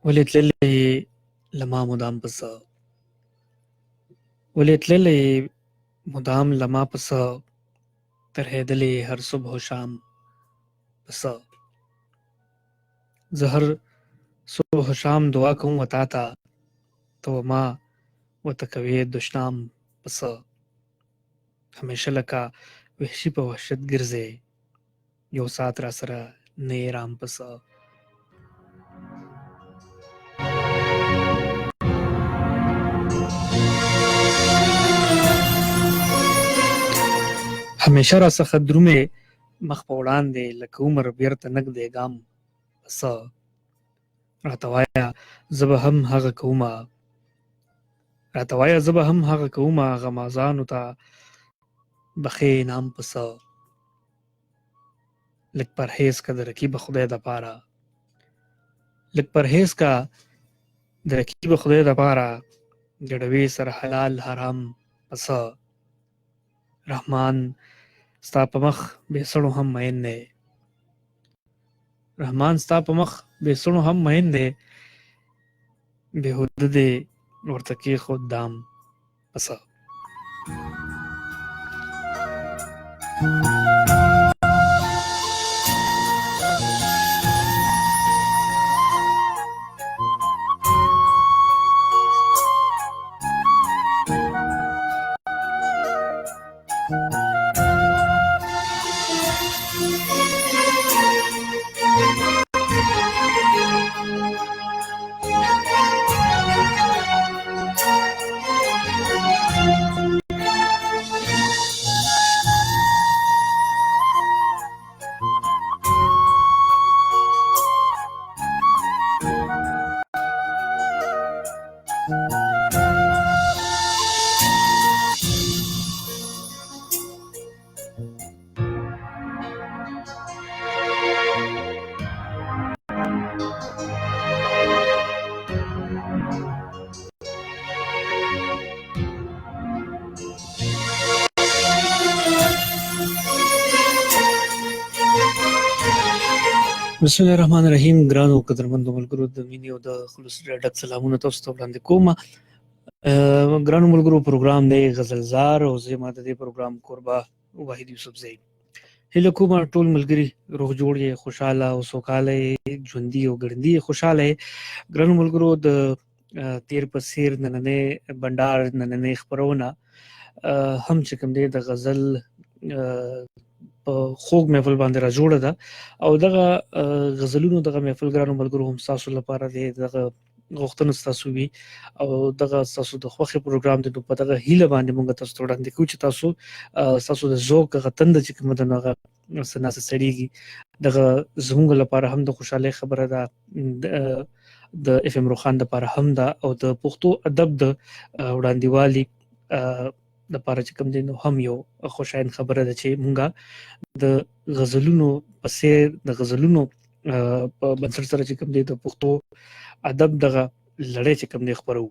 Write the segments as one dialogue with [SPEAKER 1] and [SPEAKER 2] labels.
[SPEAKER 1] ولې تللی لما مدام پسه ولې تللی مدام لما پسه ترهېدلې هر صبح و شام پسه زه هر صبح و شام دعا کوم وتا ته ته ما ورته کوې دشنام پسه همیشه لکه وحشي په وحشت ګرځې یو ساعت را سره نه یې رام پسه همیشه را څخه درومې مخ په وړاندې لکه عمر بیرته نږدې ګام پسه راته وایه زه به هم هغه کومه غمازانو ته بخې انعام پسه لږ پرهیز که د رقیب خدای دپاره ګډوي سره حلال حرام پسه رحمان ستا په مخ بې سړو هم مین دی بېهوده دې ورته کېښود دام پسه بسم الله الرحمن الرحیم. ګرانو قدرمنو ملګرو د مینې او د خلوص ډک سلامونه تاسو ته وړاندې کوم. ګرانو ملګرو پروګرام دی غزلزار او زه ما د دې پروګرام کوربه واحد یوسفزی. هیله کوم ټول ملګري روغ جوړ یې خوشاله او سوکاله ژوندي او ګړندي خوشاله. ګرانو ملګرو د تیر په څیر نننۍ بنډار نننۍ خپرونه هم چې کوم دی د غزل په خوږ محفل باندې را جوړه ده او دغه غزلونو دغه محفل ګرانو ملګرو هم ستاسو لپاره دی دغه غوښتنه ستاسو وي او دغه ستاسو د خوښې پروګرام دی نو په دغه هیله باندې موږ تاسو ته وړاندې کوو چې ستاسو د ذوق هغه تنده چې کومه ده نو هغه څه ناسه سړېږي دغه زموږ لپاره هم د خوشحالۍ خبره ده د اف ام روخان دپاره هم ده او د پښتو ادب د وړاندېوالي د پاره چې کوم دی نو هم یو خوشاین خبره ده چې مونږه د غزلونو په څیر د غزلونو په بنسټ سره چې کوم دی د پښتو ادب دغه لړۍ چې کوم دی خپرو.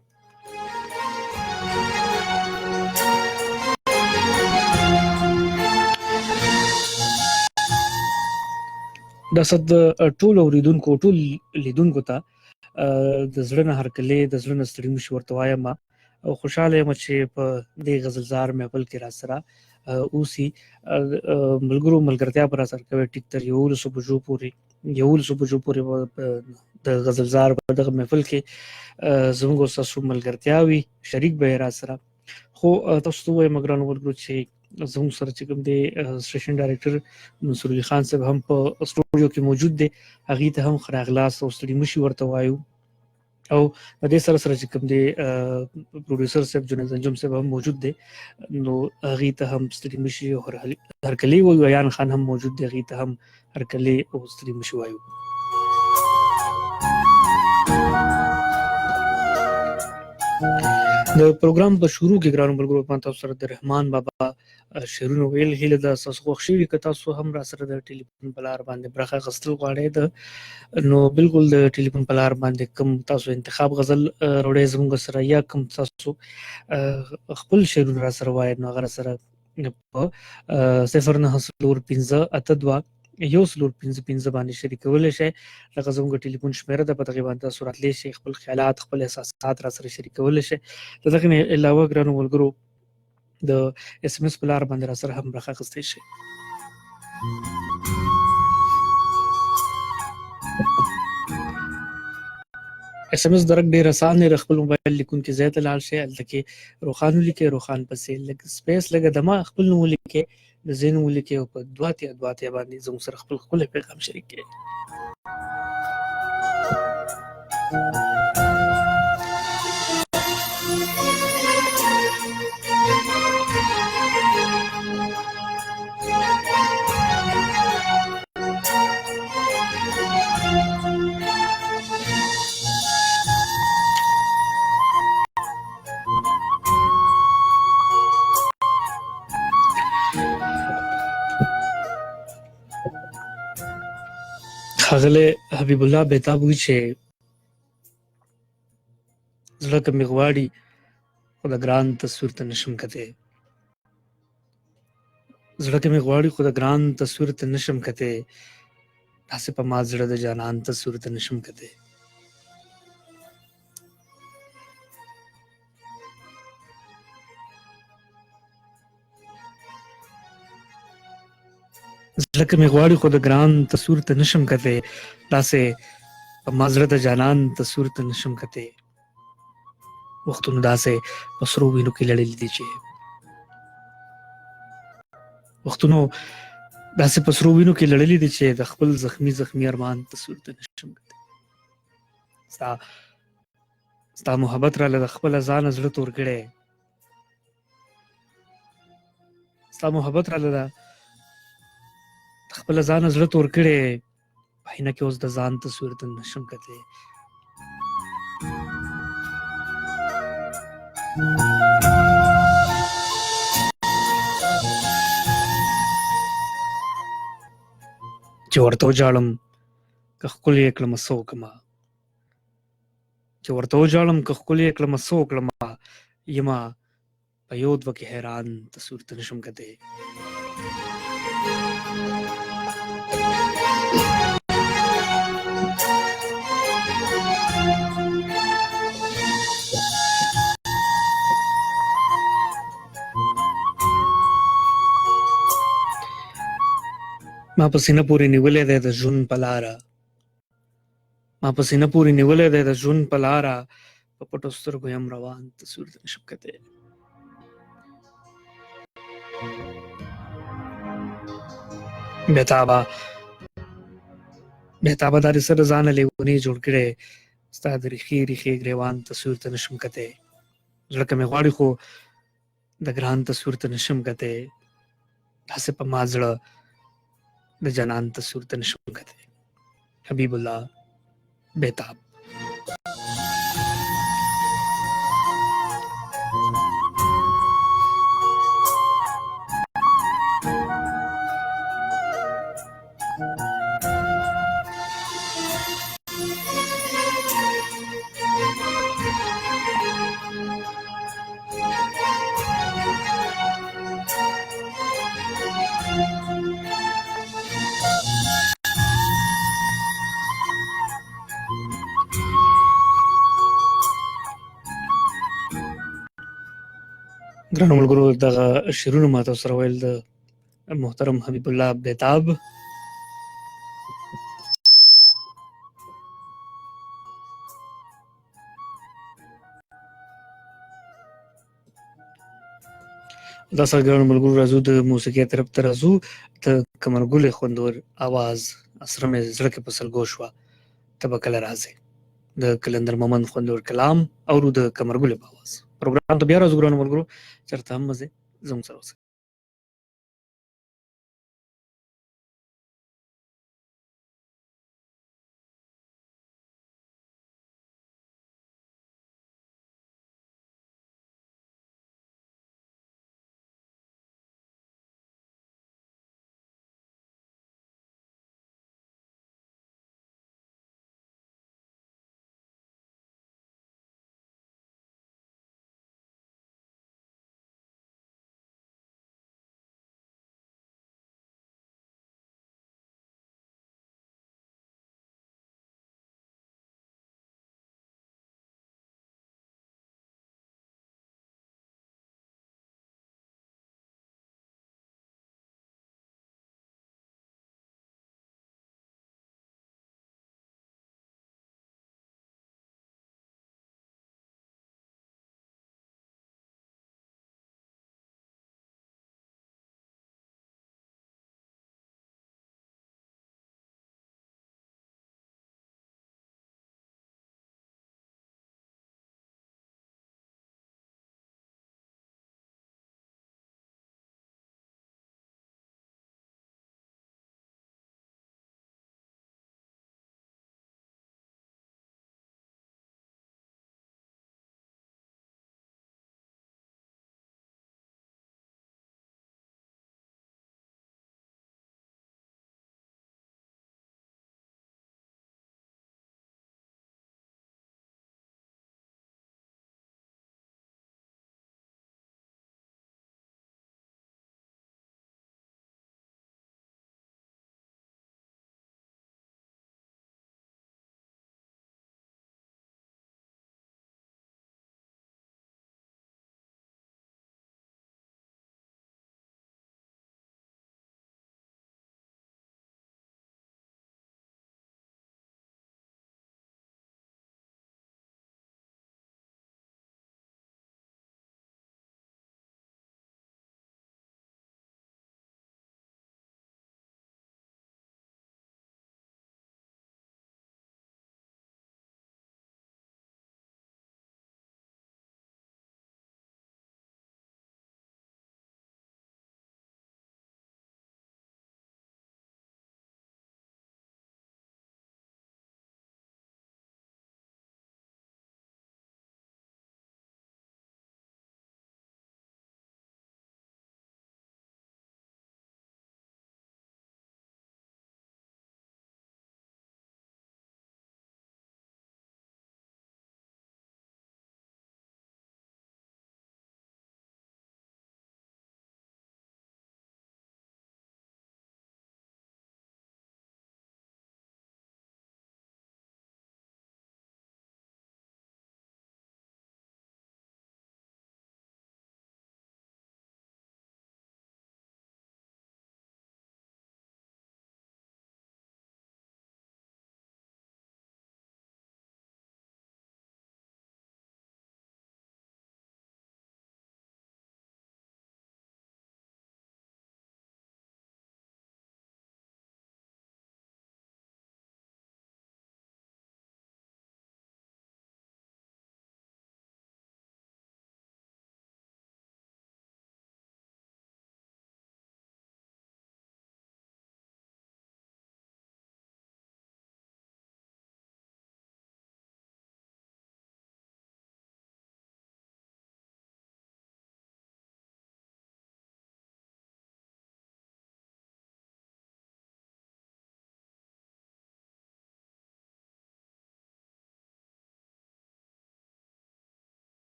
[SPEAKER 1] دا صد ټول اوریدونکو ټول لیدونکو ته د زړه نه هرکلی د زړه نه ستړي مشي ورته وایم او خوشاله یم چې په دې غزلزار محفل کې را سره اوسي ملګرو ملګرتیا پر اثر کوي ټیک تر 11 بجو پورې د غزلزار په دغه محفل کې زموږ تاسو ملګرتیا وي شریک به را سره خو تاسو ته وایم ګرانو ملګرو چې زموږ سره چې کوم دی سټیشن ډایرکټر منصور علي خان صاحب هم په سټوډیو کې موجود دی، هغې ته هم ښه راغلاست او ستړي مشي ورته وایو. او د دې سره سره چې کوم دی پروډوسر صاحب جنید انجم صاحب هم موجود دی، نو هغې ته هم ستړي مشي او هرکلی وایو. ایان خان هم موجود دی، هغې ته هم هرکلی او ستړي مشي وایو. د پروګرام په شروع کې ګرانو ملګرو ما تاسو سره د رحمان بابا شعرونه ویل. هیله ده ستاسو خوښ شوي. که تاسو هم را سره د ټلیفون په لار باندې برخه اخیستل غواړئ نو بالکل د ټلیفون په لار باندې کوم تاسو انتخاب غزل راوړئ زموږ سره، یا کوم تاسو خپل شعرونه را سره وایئ نو هغه را سره په 090458 105 باندې شریکولی شئ. لکه زموږ ټلیفون شمیره ده، په دغې باندې تاسو راتلی شئ، خپل خیالات خپل احساسات را سره شریکولی شئ. د دغې نه علاوه ګرانو ملګرو د اس ام اس په لار باندې را سره هم برخه اخیستی شئ. اس ام اس درک ډېر اسان دی. د خپل موبایل لیکونکي ځای ته لاړ شئ، هلته کې روښان ولیکئ، روښان پسې لږ سپیس لږه دمه خپل نوم ولیکئ، د ځای نوم ولیکئ او په دوه اتیا باندې زموږ سره خپل ښکلی پیغام شریک کړئ. ښاغلی حبیب الله بیتاب وایي چې زړه که مې غواړي خو د ګران تصویر ته نشم کتی، زړه که مې غواړي خو د ګران تصویر ته نشم کتی، داسې په ما زړه د جانان تصویر ته نشم کتی. زړه که مې غواړي خو د ګران تصویر ته نشم کتی، داسې په ما زړه د جانان تصویر ته نشم کتی. وختونه داسې په سرو وینو کې لړلي دي چې وختونو داسې په سرو وینو کې لړلي دي چې د خپل زخمي ارمان تصویر ته نشم کتی. ستا محبت راله د خپله ځانه زړه تور کړی، ستا محبت راله د خپله ځانه زړه تور کړی، په آینه کې اوس د ځان تصویر ته نشم کتی. چې ورته وژاړم که ښکل یې کړمه څه وکړمه، چې ورته وژاړم که ښکل یې کړمه څه وکړمه، یمه په یو دوه کې حیران تصویر ته نشم کتی. ما په سینه پورې نیولی دی د ژوند په لاره، ما په سینه پورې نیولی دی د ژوند په لاره، په پټو سترګو یم روان تصویر ته نشم کتی. بېتابه دا دې سره ځانه لیونی جوړ کړی، ستا د ریښې ریښې ګریوان تصویر ته نشم کتی. زړه که مې غواړي خو د ګران تصویر ته نشم کتی، داسې په ما زړه د جانان تصویر ته نشم کتی. حبیب الله بیتاب. ګرانو ملګرو دغه شعرونه ما تاسو سره ویل د محترم حبیب الله بیتاب. دا څنګه ملګرو راځو د موسیقي طرف ته راځو ته کمرګل خوندور आवाज اسره مې زړه کې پسل گوشوا تبه کله راځي د کلندر مومن خوندور کلام او د کمرګل په आवाज پروګرام ته بیا راځو ګرانو ملګرو چرته هم مزه زموږ سره اوسئ.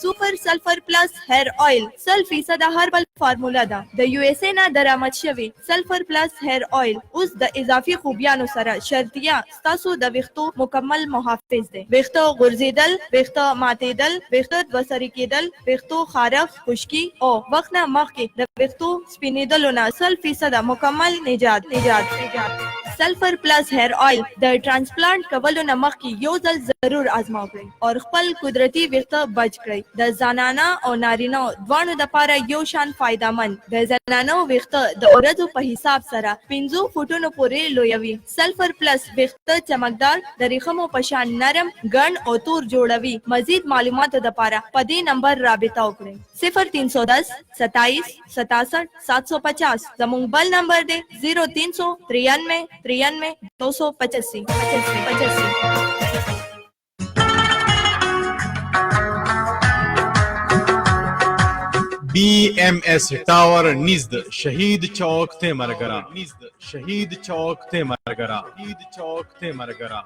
[SPEAKER 2] سوپر سلفر پلس هیر آیل 100% هربل فارمولا ده د یو اس ای نه درآمد شوی سلفر پلس هیر آیل اوس د اضافي خوبیانو سره شرطیه ستاسو د ویښتو مکمل محافظ دی. ویښته غورځېدل، ویښته ماتېدل، ویښته دوسري کېدل، ویښتو خارښ، خشکي او وخت نه مخکې د ویښتو سپینېدلو نه 100% مکمل نجات. سلفر پلس هیر آیل د ټرانسپلانټ کولو نه مخکې یو ځل ضرور آزما کړئ او خپل قدرتي ویښته بچ کړئ. د زنانه او نارینه دواړو دپاره یو شان فایدهمند. د زنانو ویښته د ورځو په حساب سره 5 فوټونو پورې لویوي. سلفر پلس ویښته چمکدار، د ریښمو په شان نرم، ګڼ او تور جوړوي. مزید معلوماتو دپاره په دې نمبر رابطه وکړئ 0310 27 67 750. زموږ بل نمبر دی 0393 93 285.
[SPEAKER 3] BMS tower निज़द शहीद चौक थे मरगरा शहीद चौक थे मरगरा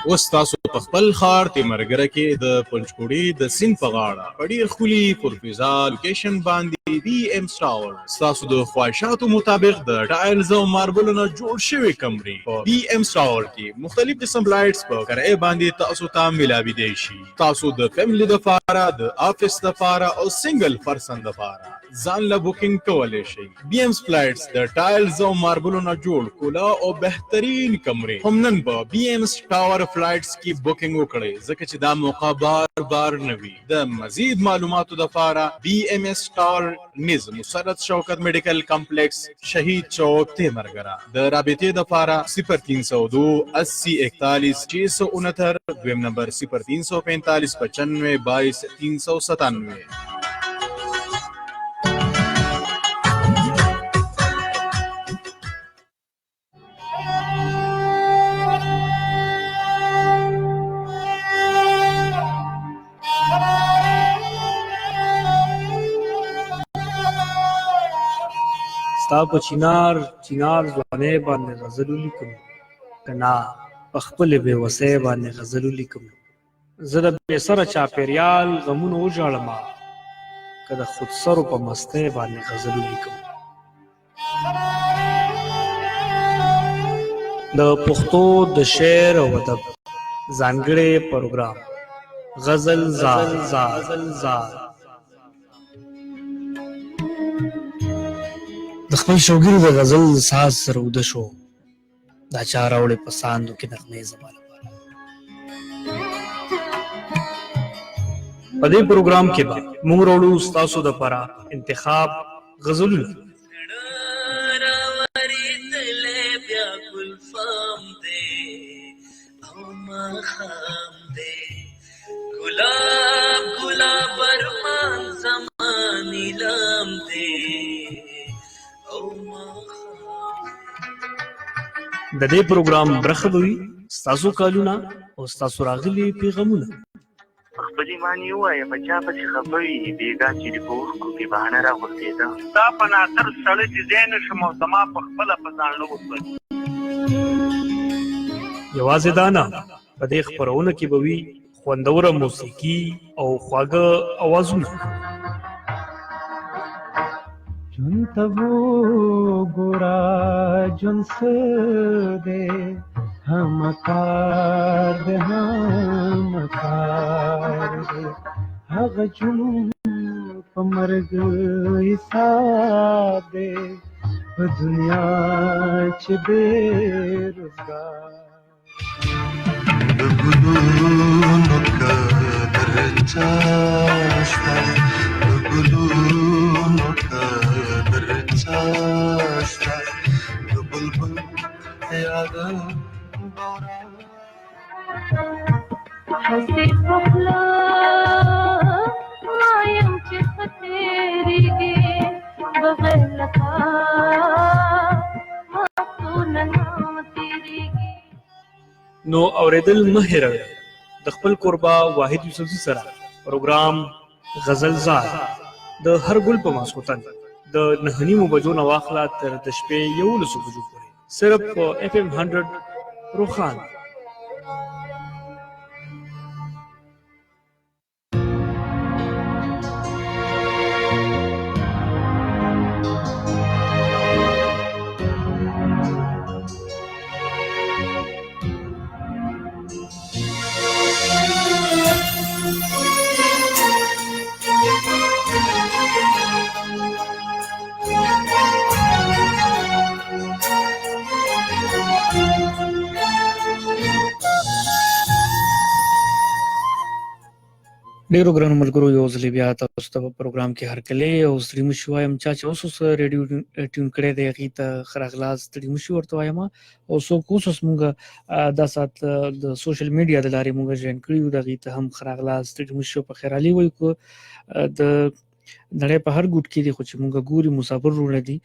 [SPEAKER 3] وستاسو په خپل ښار تیمرګره کې د پنچکوړي د سیند په غاړه په ډېر ښکلي پرفضا لوکیشن باندې بي ام ټاور ستاسو د خواهشاتو مطابق د ټایلز او ماربلو نه جوړ شوي کمرې په بي ام ټاور کې مختلف قسم لایټس په کرایه باندې تاسو ته ملاویدلی شي. تاسو د فیملی دپاره، د افیس دپاره او سنګل پرسن دپاره ځان له بوکینګ کولی شئ. بي ام فلایټس د ټایلز او ماربلو نه جوړ کولا او بهترین کمرې هم نن په بي ام ټاور فلایټس کې بوکینګ وکړئ ځکه چې دا موقع بار نه وي. د مزید معلوماتو دپاره بي ام اس ټاور نیز مسرت شوکت میډیکل کمپلیکس شهید چوک تیمرګره. د رابطې دپاره 0302 80 41 669 دویم نمبر 0345 95 22 397.
[SPEAKER 1] ستا په چینار ځوانۍ باندې غزل ولیکم که نه په خپلې بېوسۍ باندې غزل ولیکم. زه د بې سره چاپېریال غمونه وژاړمه که د خودسرو په مستۍ باندې غزل ولیکم. د پښتو د شعر او ادب ځانګړی پروګرام غزل زار د خپل شوګیرو د غزل ساز سره اوده شو. دا چا راوړې په ساندو کې نغمې زما لپاره. په دې پروګرام کې به موږ راوړو ستاسو دپاره انتخاب غزلونه. د دې پروګرام برخه به وي ستاسو کالونه او ستاسو راغلي پیغامونه.
[SPEAKER 4] خپلې معنی ووایه په چا پسې خفه وي بېګا چې دې په اوښکو کې بهانه راغورځېده.
[SPEAKER 5] ستا په ناصر سړی چې ځای نه شم او زما په خپله په ځان نه وسول.
[SPEAKER 1] یوازې دا نه، په دې خپرونه کې به وي خوندوره موسیقي او خواږه اوازونه.
[SPEAKER 6] جون ته وګوره جون څه دی همکار دی هغه جون په مرګ حساب دی په دنیا چې بې روزګار.
[SPEAKER 7] د ګلونو قدر چا شته د ګلونو قدر چا شته د بلبل یاد
[SPEAKER 8] هسې پخلا وایم چې ښه تېرېږي بغیر له تا وختونه نه تېرېږي.
[SPEAKER 1] نو اورېدل مه هېروئ د خپل کوربه واحد یوسفزي سره پروګرام غزل زار د هر ګل په ماسخوتن د 9:30 بجو نه واخله تر د شپې 11 بجو پورې صرف په FM 100 روخان. ډیرو ګرانو ملګرو یو ځل بیا تاسو ته په پروګرام کې هرکلی او ستړي مه شئ وایم چا چې اوس ریډیو ټیون کړی دی هغې ته ښه راغلاست ستړي مه شئ ورته وایم او څوک اوس موږ دا ساعت د سوشل میډیا د لارې موږ جوین کړي یو د هغې ته هم ښه راغلاست ستړي مه شئ په خیرالي وایو که د نړۍ په هر ګوټ کې دي خو چې موږ ګوري مسافر وروڼه دي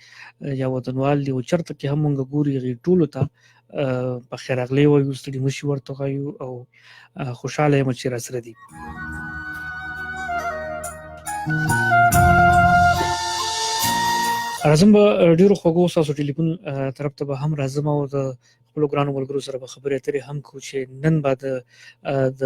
[SPEAKER 1] یا وطنوال دي او چېرته کې هم موږ ګوري هغې ټولو ته په خیر راغلی وایو ستړي مه شئ ورته وایو او خوشحاله یم چې راسره دي راځم به ډېرو خوږو ستاسو ټلیفون طرف ته به هم راځم او د خپلو ګرانو ملګرو سره به خبرې اترې هم کوو چې نن به د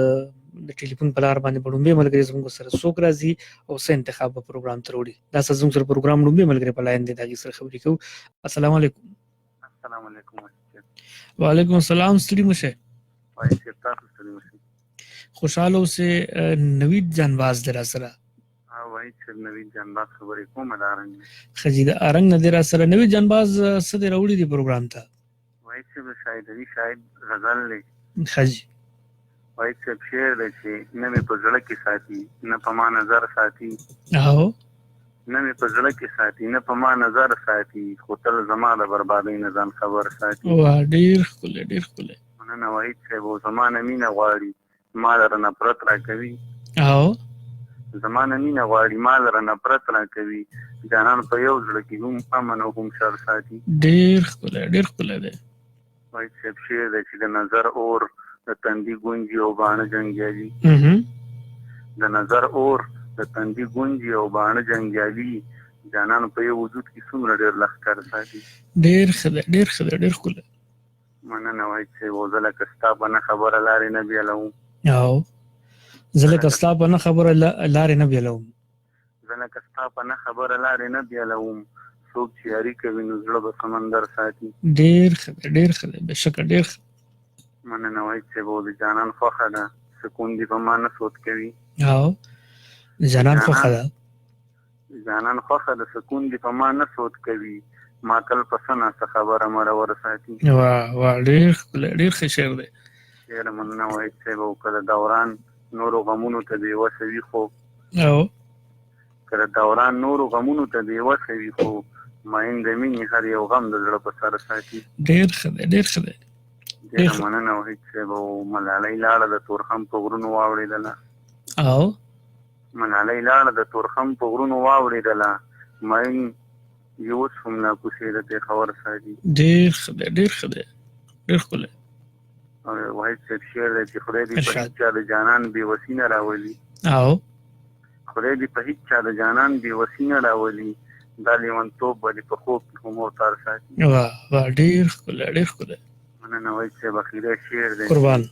[SPEAKER 1] ټلیفون په لار باندې به لومبی ملګري زموږ سره څوک راځي او څه انتخاب به پروګرام ته راوړي دا سره زموږ سره پروګرام لومبی ملګري په لاین دی د هغې سره خبرې کوو السلام علیکم
[SPEAKER 4] السلام علیکم
[SPEAKER 1] وعلیکم السلام ستړي مه شئ
[SPEAKER 4] وایي چې تاسو ستړي مه شئ
[SPEAKER 1] خوشحاله اوسئ نوید جانباز دی راسره
[SPEAKER 4] وایي چې نوید جانباز خبرې کومه د ارنګ
[SPEAKER 1] ښه جي د ارنګ نه دی راسره نوید جانباز څه دی راوړي دي پروګرام ته
[SPEAKER 4] وایي چې د شاعري شاید غزل دی
[SPEAKER 1] ښه جي
[SPEAKER 4] وایي چې شعر دی چې نه مې په زړه کې ساتي نه په ما نظر ساتي
[SPEAKER 1] او
[SPEAKER 4] نه مې په زړه کې ساتي نه په ما نظر ساتي خو تل زما د بربادۍ نه ځان خبر ساتي
[SPEAKER 1] ډېر ښکلی ډېر ښکلی
[SPEAKER 4] مننه وایي چې و زما نه مینه غواړي ما لره نفرت راکوي
[SPEAKER 1] او
[SPEAKER 4] زما نه مینه غواړي ما لره نفرت راکوي جانان په یو زړه کې هم امن او هم شر ساتي
[SPEAKER 1] ډېر ښکلی ډېر ښکلی دی
[SPEAKER 4] وایي چې شعر دی چې د نظر اور د تندي ګونجي او باڼه جنګیالي د نظر اور د تندي ګونجي او باڼه جنګیالي جانان په یو وجود کې څومره ډېر لښکر ساتي
[SPEAKER 1] ډېر ښه دی ډېر ښه دی ډېر ښکلی
[SPEAKER 4] مننه وایي چې و زه لکه ستا په نه خبره لارې نه بیلوم
[SPEAKER 1] او زه لکه ستا په نه خبره لارې نه بیلوم
[SPEAKER 4] زه لکه ستا په نه خبره لارې نه بیلوم څوک چې یاري کوي نو زړه به سمندر ساتي
[SPEAKER 1] ډېر ښه دی ډېر ښه دی بېشکه ډېر ښه
[SPEAKER 4] مننه وایي چې و د جانان خوښه ده سکون دې په ما نه سود کوي
[SPEAKER 1] او جانان خوښه ده
[SPEAKER 4] جانان خوښه ده سکون دې په ما نه سود کوي ما تل په څه ناسته خبره مرور ساتي
[SPEAKER 1] واه ډېر ښکلی ډېر ښه شعر دی
[SPEAKER 4] ډېره مننه وایي چې و که د دوران نورو غمونو ته بېوسه وي خو
[SPEAKER 1] او
[SPEAKER 4] که د دوران نورو غمونو ته بېوسه وي خو ماین د مینې هر یو غم د زړه په سر ساتي
[SPEAKER 1] ډېر ښه دی ډېر ښه دی
[SPEAKER 4] ډېره مننه وایي چې و ملالۍ لاړه د تورخم په غرونو واوړېدله
[SPEAKER 1] او
[SPEAKER 4] ملالۍ لاړه د تورخم په غرونو واوړېدله ماین یوس هم ناکوسې د پېښور ساتي
[SPEAKER 1] ډېر ښه دی ډېر ښه دی ډېر ښکلی
[SPEAKER 4] وایي چې شعر دی چې خدای دې په هېڅ چا د جانان بېوسي نه راولي
[SPEAKER 1] او
[SPEAKER 4] خدای دې په هېڅ چا د جانان بېوسي نه راولي دا لیونتوب به دې په خوب کې هم اوتار ساتي
[SPEAKER 1] واه ډېر ښکلی ډېر ښکلی
[SPEAKER 4] مننه وایي چې بخیلی شعر دی
[SPEAKER 1] قربان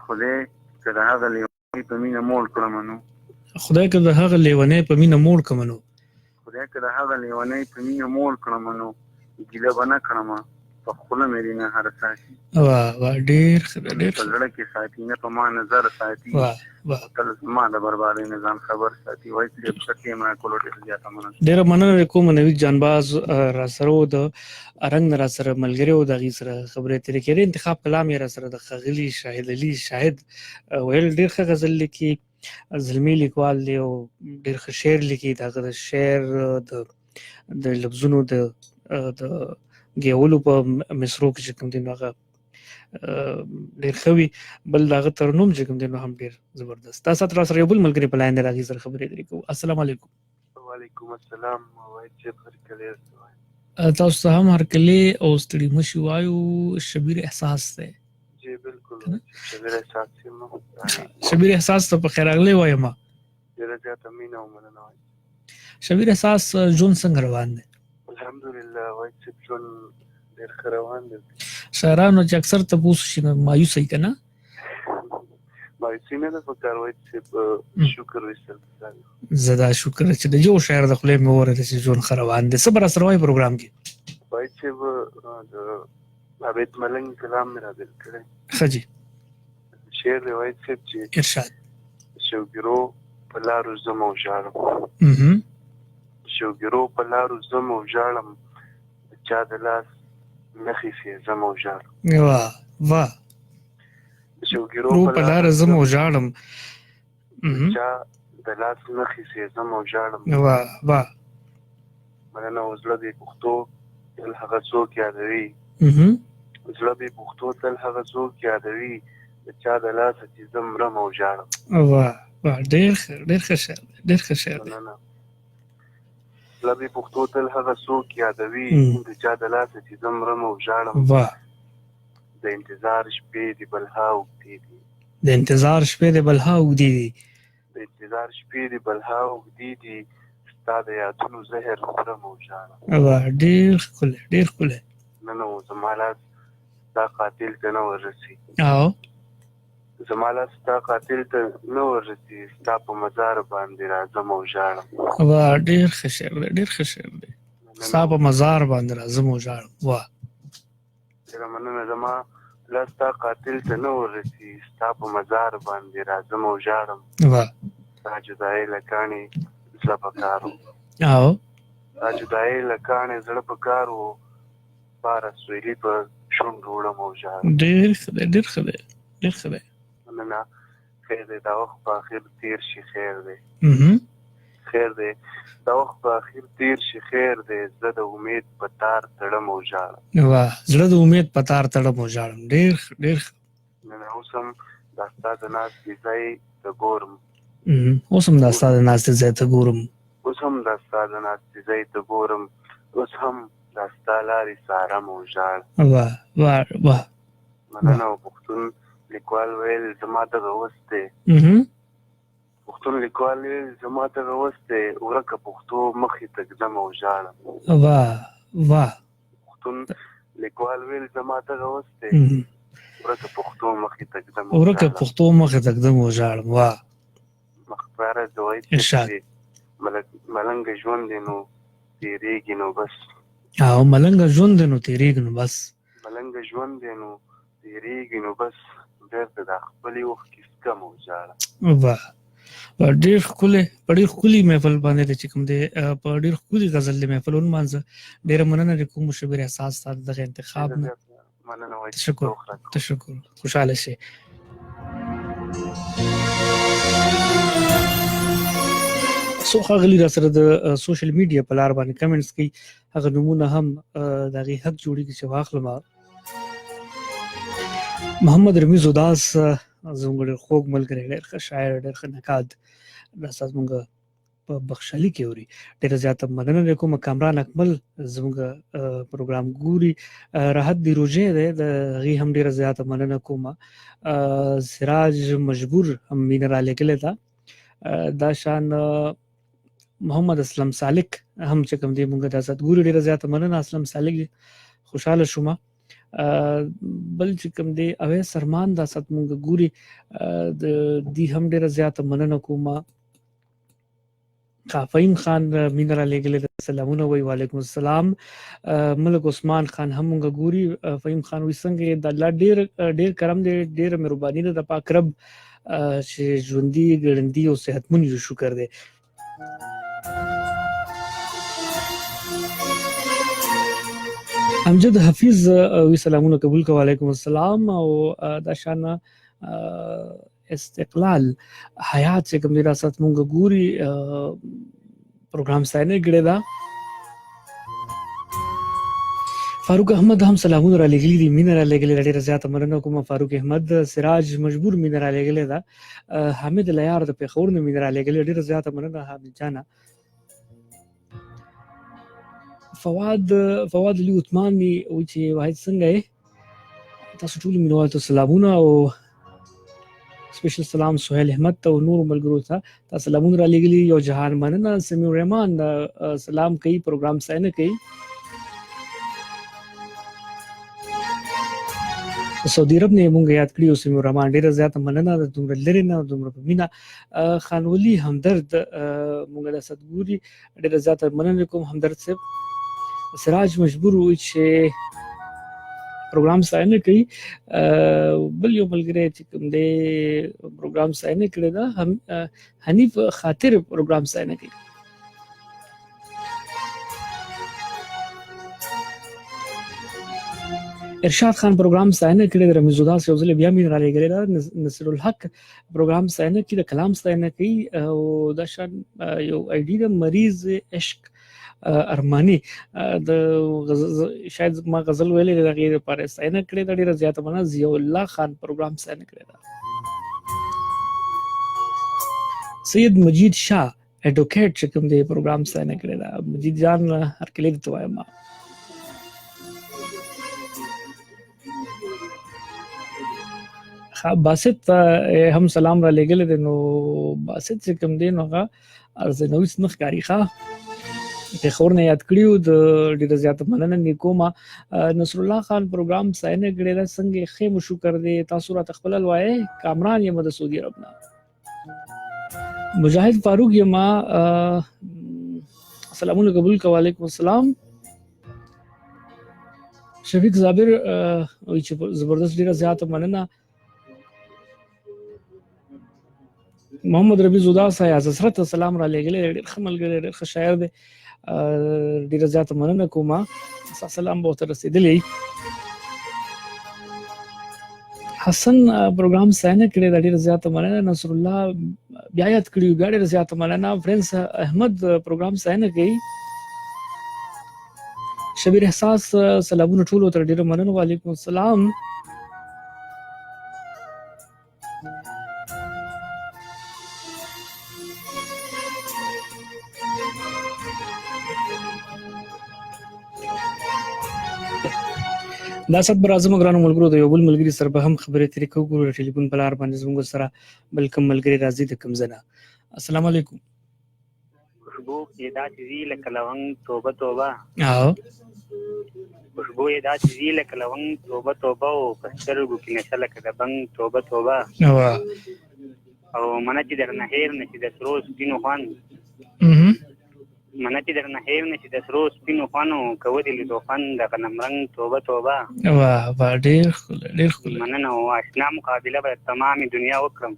[SPEAKER 4] خدای که د هغه لیونۍ په مینه موړ کړمه نو
[SPEAKER 1] خدای که د هغه لیونی په مینه موړ کړمه نو
[SPEAKER 4] خدای که د هغه لیونۍ په مینه موړ کړمه نو ګیله به نه کړمه په خوله مې دې نه هر ساتي
[SPEAKER 1] واه ډېر ښه دی ډېر
[SPEAKER 4] په زړه کې ساتي نه په ما نظر ساتي تل زما د بربادۍ نه ځان خبر ساتي وایي چې ښه ټیم راکولو ډېره زیاته مننه
[SPEAKER 1] ډېره مننه کوم نوید جانباز راسره و د ارنګ نه راسره ملګری و د هغې سره خبرې اترې کېدې انتخاب کلام یې راسره د ښاغلي شاهد علي شاهد ویل ډېر ښه غزل لیکي زلمي لیکوال دی او ډېر ښه شعر لیکي د هغه د شعر د لفظونو د ګیولو په مصرو کې چې کوم دی نو هغه ډېر ښه وي بل د هغه ترنم چې کوم دی نو هم ډېر زبردست دا ساعت راسره یو بل ملګري په لاین دی د هغې سره خبرې اترې کوو السلام علیکم
[SPEAKER 9] وعلیکم السلام وایي چې هرکلی
[SPEAKER 1] تاسو ته هم هرکلی او ستړي مه شئ وایو شبیر احساس دی
[SPEAKER 9] جی بالکل شبیر احساس یم
[SPEAKER 1] شبیر احساس ته په خیر راغلی وایم
[SPEAKER 9] ډېره زیاته مینه او مننه وایي
[SPEAKER 1] شبیر احساس ژوند څنګه روان دی
[SPEAKER 9] الحمدلله وایي چې ژوند ډېر ښه روان دی
[SPEAKER 1] شاعرانو چې اکثر تپوس شي نو مایوسه یې که نه
[SPEAKER 9] مایوسي نه ده پکار وایي چې شکر ویستل پکار
[SPEAKER 1] زه دا شکر چې د جو شاعر د خولې مې واورېده چې ژوند ښه روان دی څه به راسره وایي پروګرام کې
[SPEAKER 9] وایي چې د عابد ملنګ کلام مې رابېل کړی
[SPEAKER 1] ښه جي
[SPEAKER 9] شعر دی وایي چې
[SPEAKER 1] ارشاد
[SPEAKER 9] شوګیرو په لارو ځم او ژاړم شوګیرو په لارو ځم او ژاړم چا د لاس نښې سي ځم او ژاړم
[SPEAKER 1] واه شوګیرو په لاره ځم او ژاړم
[SPEAKER 9] چا د لاس مخې سي زم او ژاړم
[SPEAKER 1] واه واه
[SPEAKER 9] مننه او زړه دې پښتو تل هغه څوک یادوي زړه دې پښتو تل هغه څوک یادوي د چا د لاسه چې زه مرم او ژاړم
[SPEAKER 1] واه واه ډېر ښه شعر دی ډېر ښه شعر دی
[SPEAKER 9] مننه زړه دې پښتو تل هغه څوک یادوي د چا د لاسه چې زه مرم او ژاړم
[SPEAKER 1] واه
[SPEAKER 9] د انتظار شپې دې بلها اوږدې دي
[SPEAKER 1] د انتظار شپې د بلها اوږدې دي
[SPEAKER 9] د انتظار شپې دې بلها اوږدې دي ستا د یادونو زهر خورم او ژاړم
[SPEAKER 1] واه ډېر ښکلی ډېر ښکلی
[SPEAKER 9] نه نو زما لاس ستا قاتل ته نه وررسي
[SPEAKER 1] او
[SPEAKER 9] زما لاس ستا قاتل ته نه وررسي ستا په مزار باندې راځم او ژاړم
[SPEAKER 1] واه ډېر ښه شعر دی ډېر ښه شعر دی ستا په مزار باندې راځم او ژاړم واه
[SPEAKER 9] ډېره مننه زما لاس ستا قاتل ته نه وررسي ستا په مزار باندې راځم او ژاړم
[SPEAKER 1] واه
[SPEAKER 9] ستا جدایي له کاڼې زړه په کار و
[SPEAKER 1] او
[SPEAKER 9] ستا جدایي له کاڼې زړه په کار و باره سویلي په شونډو وړم او ژاړم
[SPEAKER 1] ډېر ښه دی ډېر ښه دی ډېر ښه دی
[SPEAKER 9] مننه خیر دی دا وخت په اخر تیر شي خیر دی خیر دی دا وخت په اخر تیر شي خیر دی زه د امید په تار تړم او ژاړم
[SPEAKER 1] واه زړه د امید په تار تړم او ژاړم ډېر ډېر
[SPEAKER 9] نن اوس هم دا ستا د ناستې ځای ته ګورم
[SPEAKER 1] اوس هم دا ستا د ناستې ځای ته ګورم
[SPEAKER 9] اوس هم دا ستا د ناستې ځای ته ګورم اوس هم دا ستا لارې څارم او ژاړم
[SPEAKER 1] واه واه واه
[SPEAKER 9] مننه او پښتون لیکوال ویل زما دغه وس دی پښتون لیکوال ویل زما دغه وس دی ورکه پښتو مخې ته ږدم او ژاړم
[SPEAKER 1] واه واه
[SPEAKER 9] پښتون لیکوال ویل زما دغه وس دی ورکه پښتو مخې ته ږدم
[SPEAKER 1] ورکه پښتو مخې ته ږدم او ژاړم واه
[SPEAKER 9] مخبره دوی
[SPEAKER 1] ارشاد
[SPEAKER 9] ملنګ ژوند دی نو تیریږي نو بس
[SPEAKER 1] او ملنګ ژوند دی نو تیریږي نو بس
[SPEAKER 9] ملنګ ژوند دی نو تیریږي نو بس بیرته د خپلې اوښکې څکم او ژاړم
[SPEAKER 1] واه ډېر ښکلی په ډېر ښکلي محفل باندې دی چې کوم دی په ډېر ښکلي غزل دی محفل ونمانځه ډېره مننه د کوم مشبر احساس ستا د دغه انتخاب نه
[SPEAKER 9] مننه وایي
[SPEAKER 1] تشکر تشکر خوشحاله شئ څو ښاغلي را سره د سوشل میډیا په لار باندې کمنټس کوي هغه نومونه هم د هغې حق جوړېږي چې واخلم محمد رمیز اداس زموږ ډېر خوږ ملګری ډېر ښه شاعر ډېر ښه نقاد دا ستا زموږ په بخشالي کې اوري ډېره زیاته مننه دی کومه کامران اکمل زموږ پروګرام ګوري راحت دی روژې دی د هغې هم ډېره زیاته مننه کومه سراج مجبور هم مینه رالیږلې ده دا شان محمد اسلم سالک هم چې کوم دی مونږ د سات ګوري ډېره زیاته مننه اسلم سالک خوشحاله شوم بل چې کوم دی اویس سرمان دا سات مونږ ګوري د دې هم ډېره زیاته مننه کومه فهیم خان مینه رالیږلې ده سلامونه وایي وعلیکم السلام ملک عثمان خان هم مونږ ګوري فهیم خان وایي څنګه د الله ډېر کرم دی ډېره مهرباني ده د پاک رب چې ژوندي ګړندي او صحتمند یو شکر دی امجد حفیظ وی سلامونه قبول کو وعلیکم السلام او دا شان استقلال حیات چې کوم دی راست مونږ ګوري پروګرام ساينه کړی دا فاروق احمد هم سلامونه را لګلې دي مینه را لګلې ډېره زیاته مننه کوم فاروق احمد سراج مجبور مینه را لګلې دا حمید لیار د پیښور نه مینه را لګلې ډېره زیاته مننه حامد جانا فواد علي عثمان می او چې واحد څنګه تاسو ټول مینوال ته سلامونه او سپیشل سلام سہیل احمد ته او نور ملګرو ته تاسو سلامونه را لګلې یو جهان مننه سمیع الرحمن سلام کوي پروګرام ساينه کوي سعودي عرب نه مونږ یاد کړی او سمیع الرحمن ډیره زیاته مننه د دومره لري نه دومره په مینا خان ولی همدرد مونږ د صدګوري ډیره زیاته مننه کوم همدرد صاحب سراج مجبور و چې پروګرام ساينه کوي بل یو ملګری چې کوم دی پروګرام ساينه کړی دا حنیف خاطر پروګرام ساينه کوي ارشاد خان پروګرام ستاینه کړی د رمیزودا سیوزل بیا مين را لګیږي نصر الحق پروګرام ستاینه کړي د کلام ستاینه کوي او د شان یو آی ډی د مریض عشق ارمانی د شاید ما غزل ویلې د غیر پر ستاینه کړي د ډیره زیاته منه ضیاء الله خان پروګرام ستاینه کړی دا سید مجید شاه ایڈوکیټ چې کوم دی پروګرام ستاینه کړی دا مجید جان هر کله د توای ما باسط هم سلام را لګل دي نو باسط چې کوم دی نو هغه ارزنوي سنخ کاری ښه ته خورنه یاد کړیو د ډیره زیاته مننه نیکوما نصر الله خان پروګرام ستاینه کړی دا څنګه خیم شو کړ دي تاسو را تخپل وای کامران یم د سعودي عرب نه مجاهد فاروق یما السلام علیکم وعلیکم السلام شفیق زابر چې زبردست ډیره زیاته مننه محمد ربی زودا صاحب حضرت سلام را لګلې ډېر خملګری ډېر شاعر دی ډېر زیاته مننه کومه سلام به تر رسیدلی حسن پروګرام ستاینه کړی ډېر زیاته مننه نصر الله بیا یاد کړی ډېر زیاته مننه فرنس احمد پروګرام ستاینه کوي شبیر احساس سلامونه ټول تر ډېر مننه وعلیکم السلام دا صد بر اعظم ګرانو ملګرو د یو بل ملګری سره به هم خبرې ترې کوو ګورو ټلیفون په لار باندې زموږ سره بل کوم ملګری راځي د کوم ځنه السلام علیکم
[SPEAKER 10] خوشبو یې دا چیزی لکه لونګ توبه توبه
[SPEAKER 1] او
[SPEAKER 10] خوشبو یې دا چیزی لکه لونګ توبه توبه او په سترګو کې نشه لکه د بنګ توبه توبه او منه چې درنه هیر نشي د سرو سپینو خوان منه چې درنه هیر نشي د سرو سپینو خوانو کوي د دوفن د غنم رنګ توبه توبه
[SPEAKER 1] واه ډېر ښکلی
[SPEAKER 10] مننه او آشنا مقابله به تمامي دنیا وکړم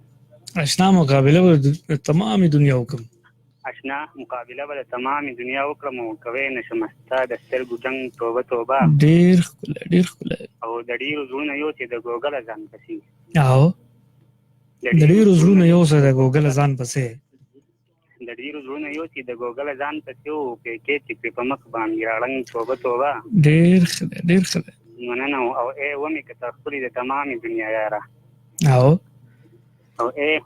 [SPEAKER 1] آشنا مقابله به تمامي دنیا وکړم
[SPEAKER 10] آشنا مقابله به تمامي دنیا وکړم او کوي نشم ستا د سترګو جنګ توبه توبه
[SPEAKER 1] ډېر ښکلی
[SPEAKER 10] او د ډیرو زړونه یو چې د ګوګل ځان پسې
[SPEAKER 1] او د ډیرو زړونه یو چې د ګوګل ځان پسې
[SPEAKER 10] د ډیرو زړونه یو چې د ګوګل ځان پسې او کې چې په مخ باندې راړنګ توبه توبه
[SPEAKER 1] ډېر ښکلی
[SPEAKER 10] مننه او ومې که تر خپلې د تمامي دنیا یاره او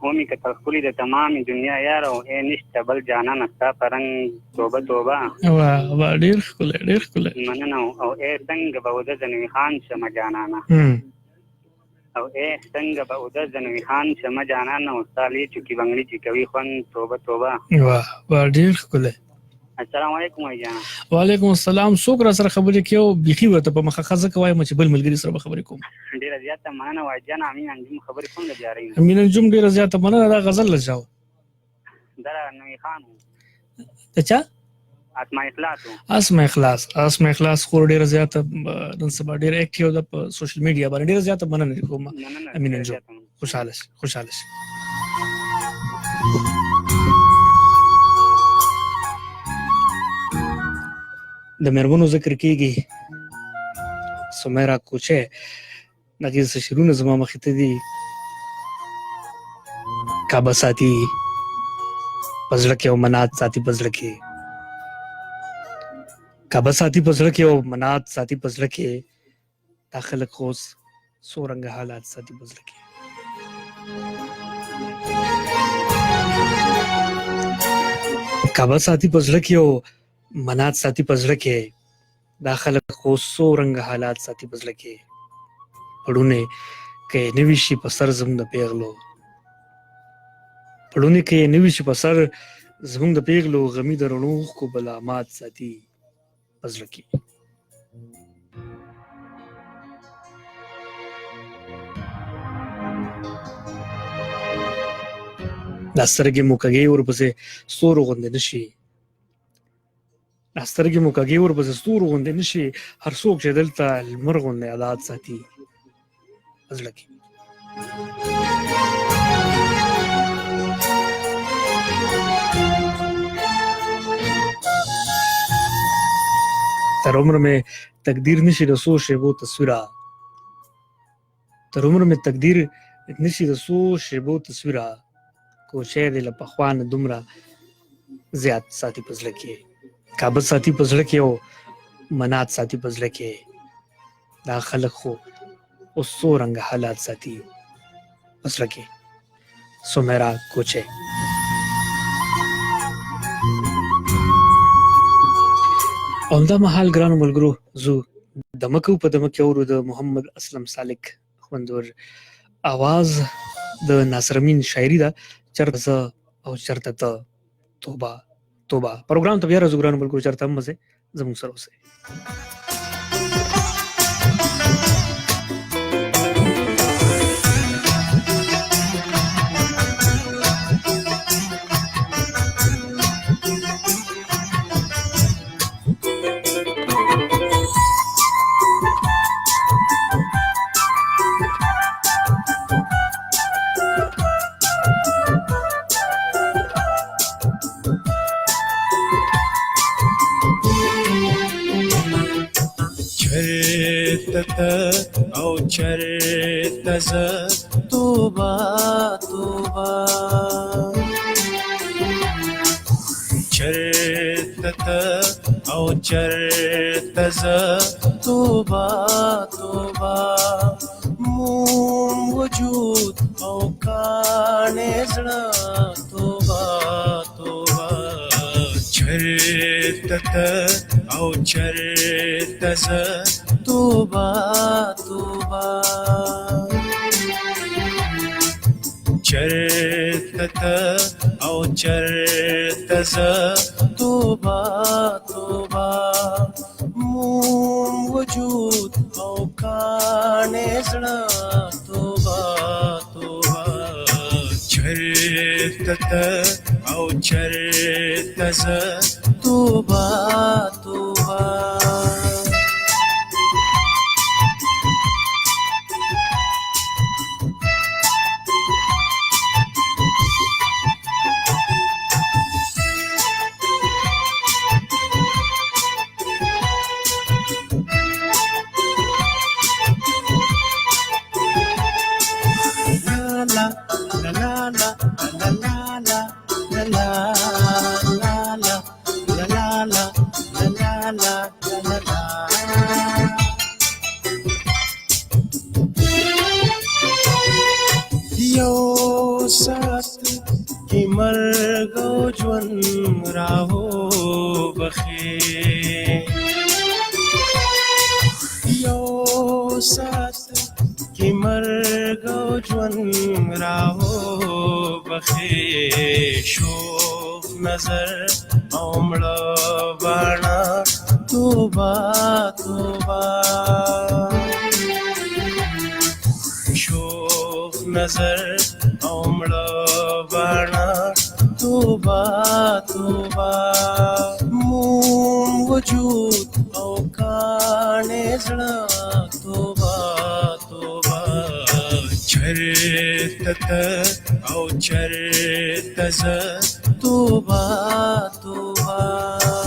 [SPEAKER 10] ومې که تر خپلې د تمامي دنیا یاره او نشته بل جانانه ستا په رنګ توبه توبه
[SPEAKER 1] ډېر ښکلی
[SPEAKER 10] مننه او څنګه به وده ځنوي خان شمه جانانه او څنګه به وده ځنوي خان شمه جانانه او ستا لیچو کې بنګړي چې کوي خوند توبه توبه
[SPEAKER 1] ډېر ښکلی
[SPEAKER 10] السلام علیکم ایجانا
[SPEAKER 1] وعلیکم السلام څوک را سره خبرې کیو بيخي ورته په مخه خزه کوي چې بل ملګری سره خبرې کوم
[SPEAKER 10] ډیره زیاته مننه وایجانا امین انجم خبرې کوم د جاري
[SPEAKER 1] امین انجم ډیره زیاته مننه دا غزل لجاو
[SPEAKER 10] دا نوې خان
[SPEAKER 1] اچھا اسماء اخلاص خو ډیره زیاته نن سبا ډیره اکټیو د سوشل میډیا باندې ډیره زیاته مننه کوم امین انجم خوشاله شي د مېرمنو ذکر کیږي سمیرا کوچه دغه شیرونه زما مخې ته دي کعبه ساتي پزړه کې او منات ساتي پزړه کې کعبه ساتي پزړه کې او منات ساتي پزړه کې داخله خوس سورنګ حالات ساتي پزړه کې کعبه ساتي پزړه کې او منات ساتي پزړه کې داخله خوسو رنگ حالات ساتي پزړه کې پړونه کې نوي شي په سر زموږ د پیغلو پړونه کې نوي شي په سر زموږ د پیغلو غمي درونو کو بلامات ساتي پزړه کې دا سترګې مو کږې ورپسې ستورو غوندې نشي سترګې مو کږې ورپسې ستورو غوندې نشي هر څوک چې دلته لمر غوندې عادات ساتي پزړه کې تر عمر میں تقدیر نشي د څو شیبو تصویره تر عمر مې تقدیر نشي د څو شیبو تصویره کوچی دی له پخوا نه دومره زیات ساتي په زړه کې کابل ساتي په زړه کې او منات ساتي په زړه کې دا خلک خو اوس څو رنګه حالات ساتي په زړه کې سمیرا کوچی همدا مهال ګرانو ملګرو زو دمکو په دمکې اورو د محمد اسلم سالک خوندور आवाज د ناصر امین شاعري ده چرته زه او چرته ته توبه توبه پروګرام ته بیا راځو ګرانو ملګرو چرته هم مزه زموږ سره اوسئ
[SPEAKER 11] او چرته زه توبه توبه چرته او چرته زه توبه توبه مون وجود او کاڼې زړه توبه توبه چرته او چرته زه توبه توبه چرته او چرته زه توبه توبه مون وجود او کاڼې زړه توبه توبه چرته او چرته زه توبه توبه نظر اومړه باڼه توبه توبه شوف نظر اومړه باڼه توبه توبه مون وجود او کاڼې زړه توبه توبه چرته او چرته زه توبه توبه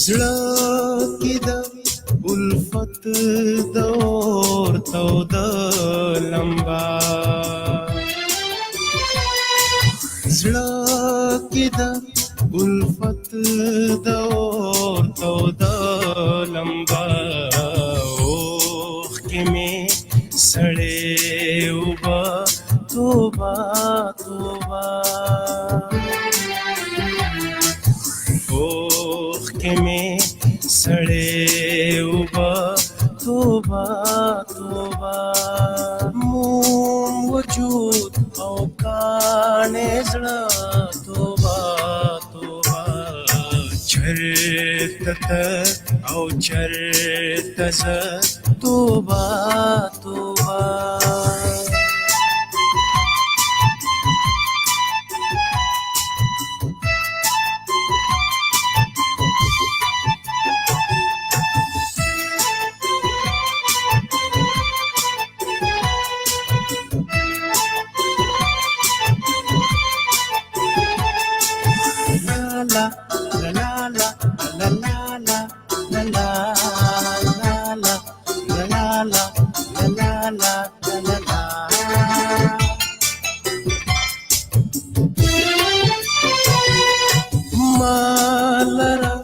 [SPEAKER 11] زړه کې د الفت دور تو د لمبا زړه کې د الفت دور تو د لمبا اوخ کې مې سړې وبا توبه توبه میں سڑے اوبا توبہ توبہ مون وجود او کانے زڑا توبہ توبہ چرت ته او چرته زه توبه توبه مالره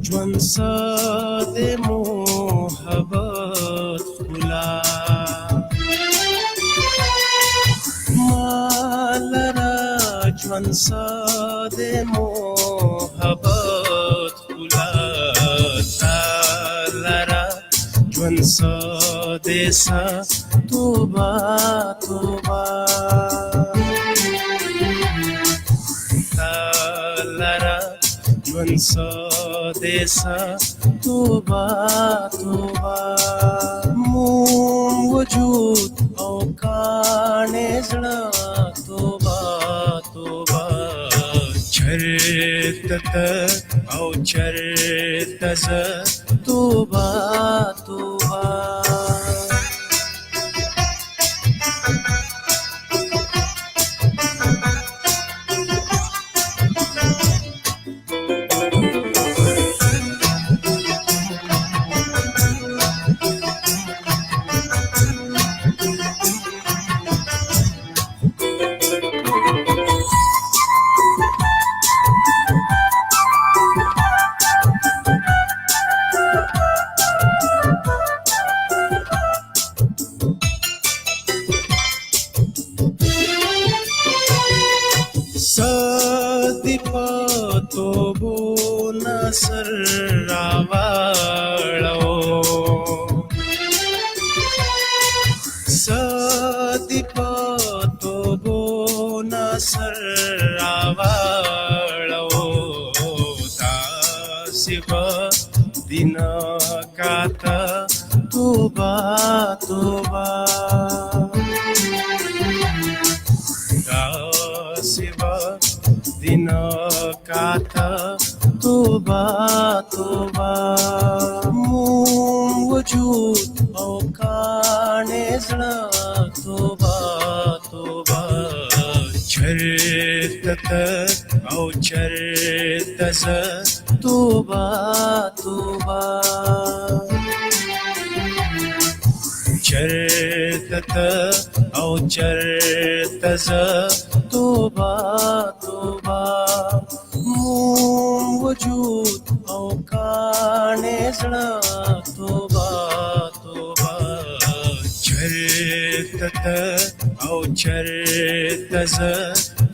[SPEAKER 11] ژوند ساده محبت ښکلا مالره ژوند ساده محبت ښکلا تا لره ژوند ساده سا توبه توبه ژوند ساده سا توبه توبه مون وجود او کاڼې زړه توبه توبه چرته ته او چرته زه توبه توبه سر راواړو سدي پتو بو نصر راواړو تاسو دین کاته توبه توبه تاسو دین کاته توبه توبه مون وجود او کاڼې زړه توبه توبه چرته ته او چرته زه توبه توبه چرته ته او چرته زه توبه توبه مون وجود او کاڼې زړه توبه توبه چرته ته او چرته زه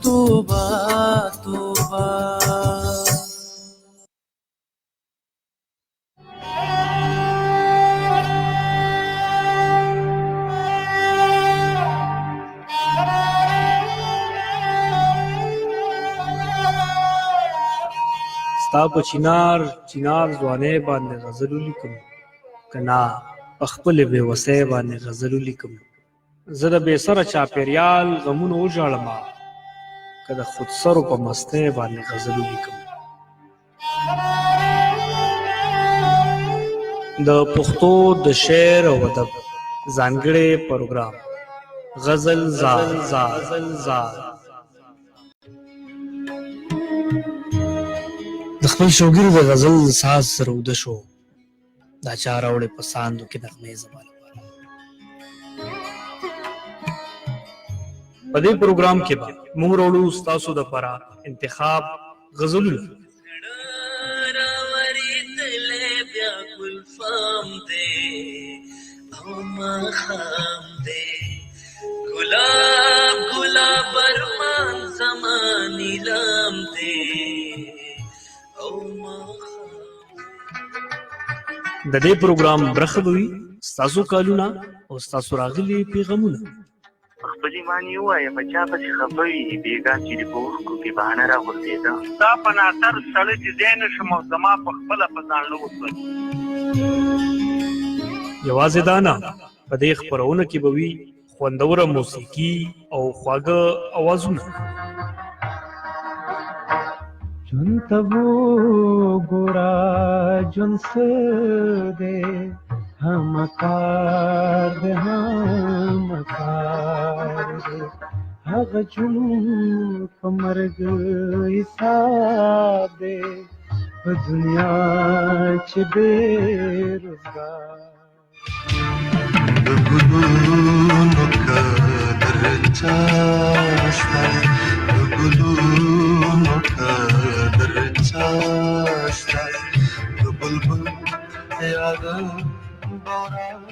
[SPEAKER 11] توبه توبه
[SPEAKER 1] ستا په چنار ځوانۍ باندې غزل ولیکم که نه په خپلې بېوسۍ باندې غزل ولیکم زه د بې سره چاپېریال غمونه وژاړمه که د خودسرو په مستۍ باندې غزل ولیکم د پښتو د شعر او ادب ځانګړی پروګرام غزل زار د خپل شوګیر د غزل ساز سره اوده شو دا چا راوړې په ساندو کې نغمې زما لپاره په دې پروګرام کې به موږ راوړو ستاسو دپاره انتخاب غزلونه
[SPEAKER 12] گلاب ارمان زمانی لام دے
[SPEAKER 1] د دې پروګرام برخه به وي ستاسو کالونه او ستاسو راغلي پیغامونه
[SPEAKER 4] بلې معنی ووایه په چا پسې خفه وي بېګا چې دې په اوښکو کې بهانه راغورځېده
[SPEAKER 5] دا په ناتر سړی چې ځای نه شم او زما په خپله په ځان له وسول
[SPEAKER 1] یوازې دا نه په دې خپرونه کې به وي خوندوره موسیقي او خواږه اوازونه
[SPEAKER 6] ژوند ته وګوره ژوند څه دی همکار دی همکار دی هغه ژوند په مرګ حساب دی په دنیا چې بې روزګار
[SPEAKER 7] د ګلونو قدر چا شته د ګلونو قدر چا شته د بلبل یاد باران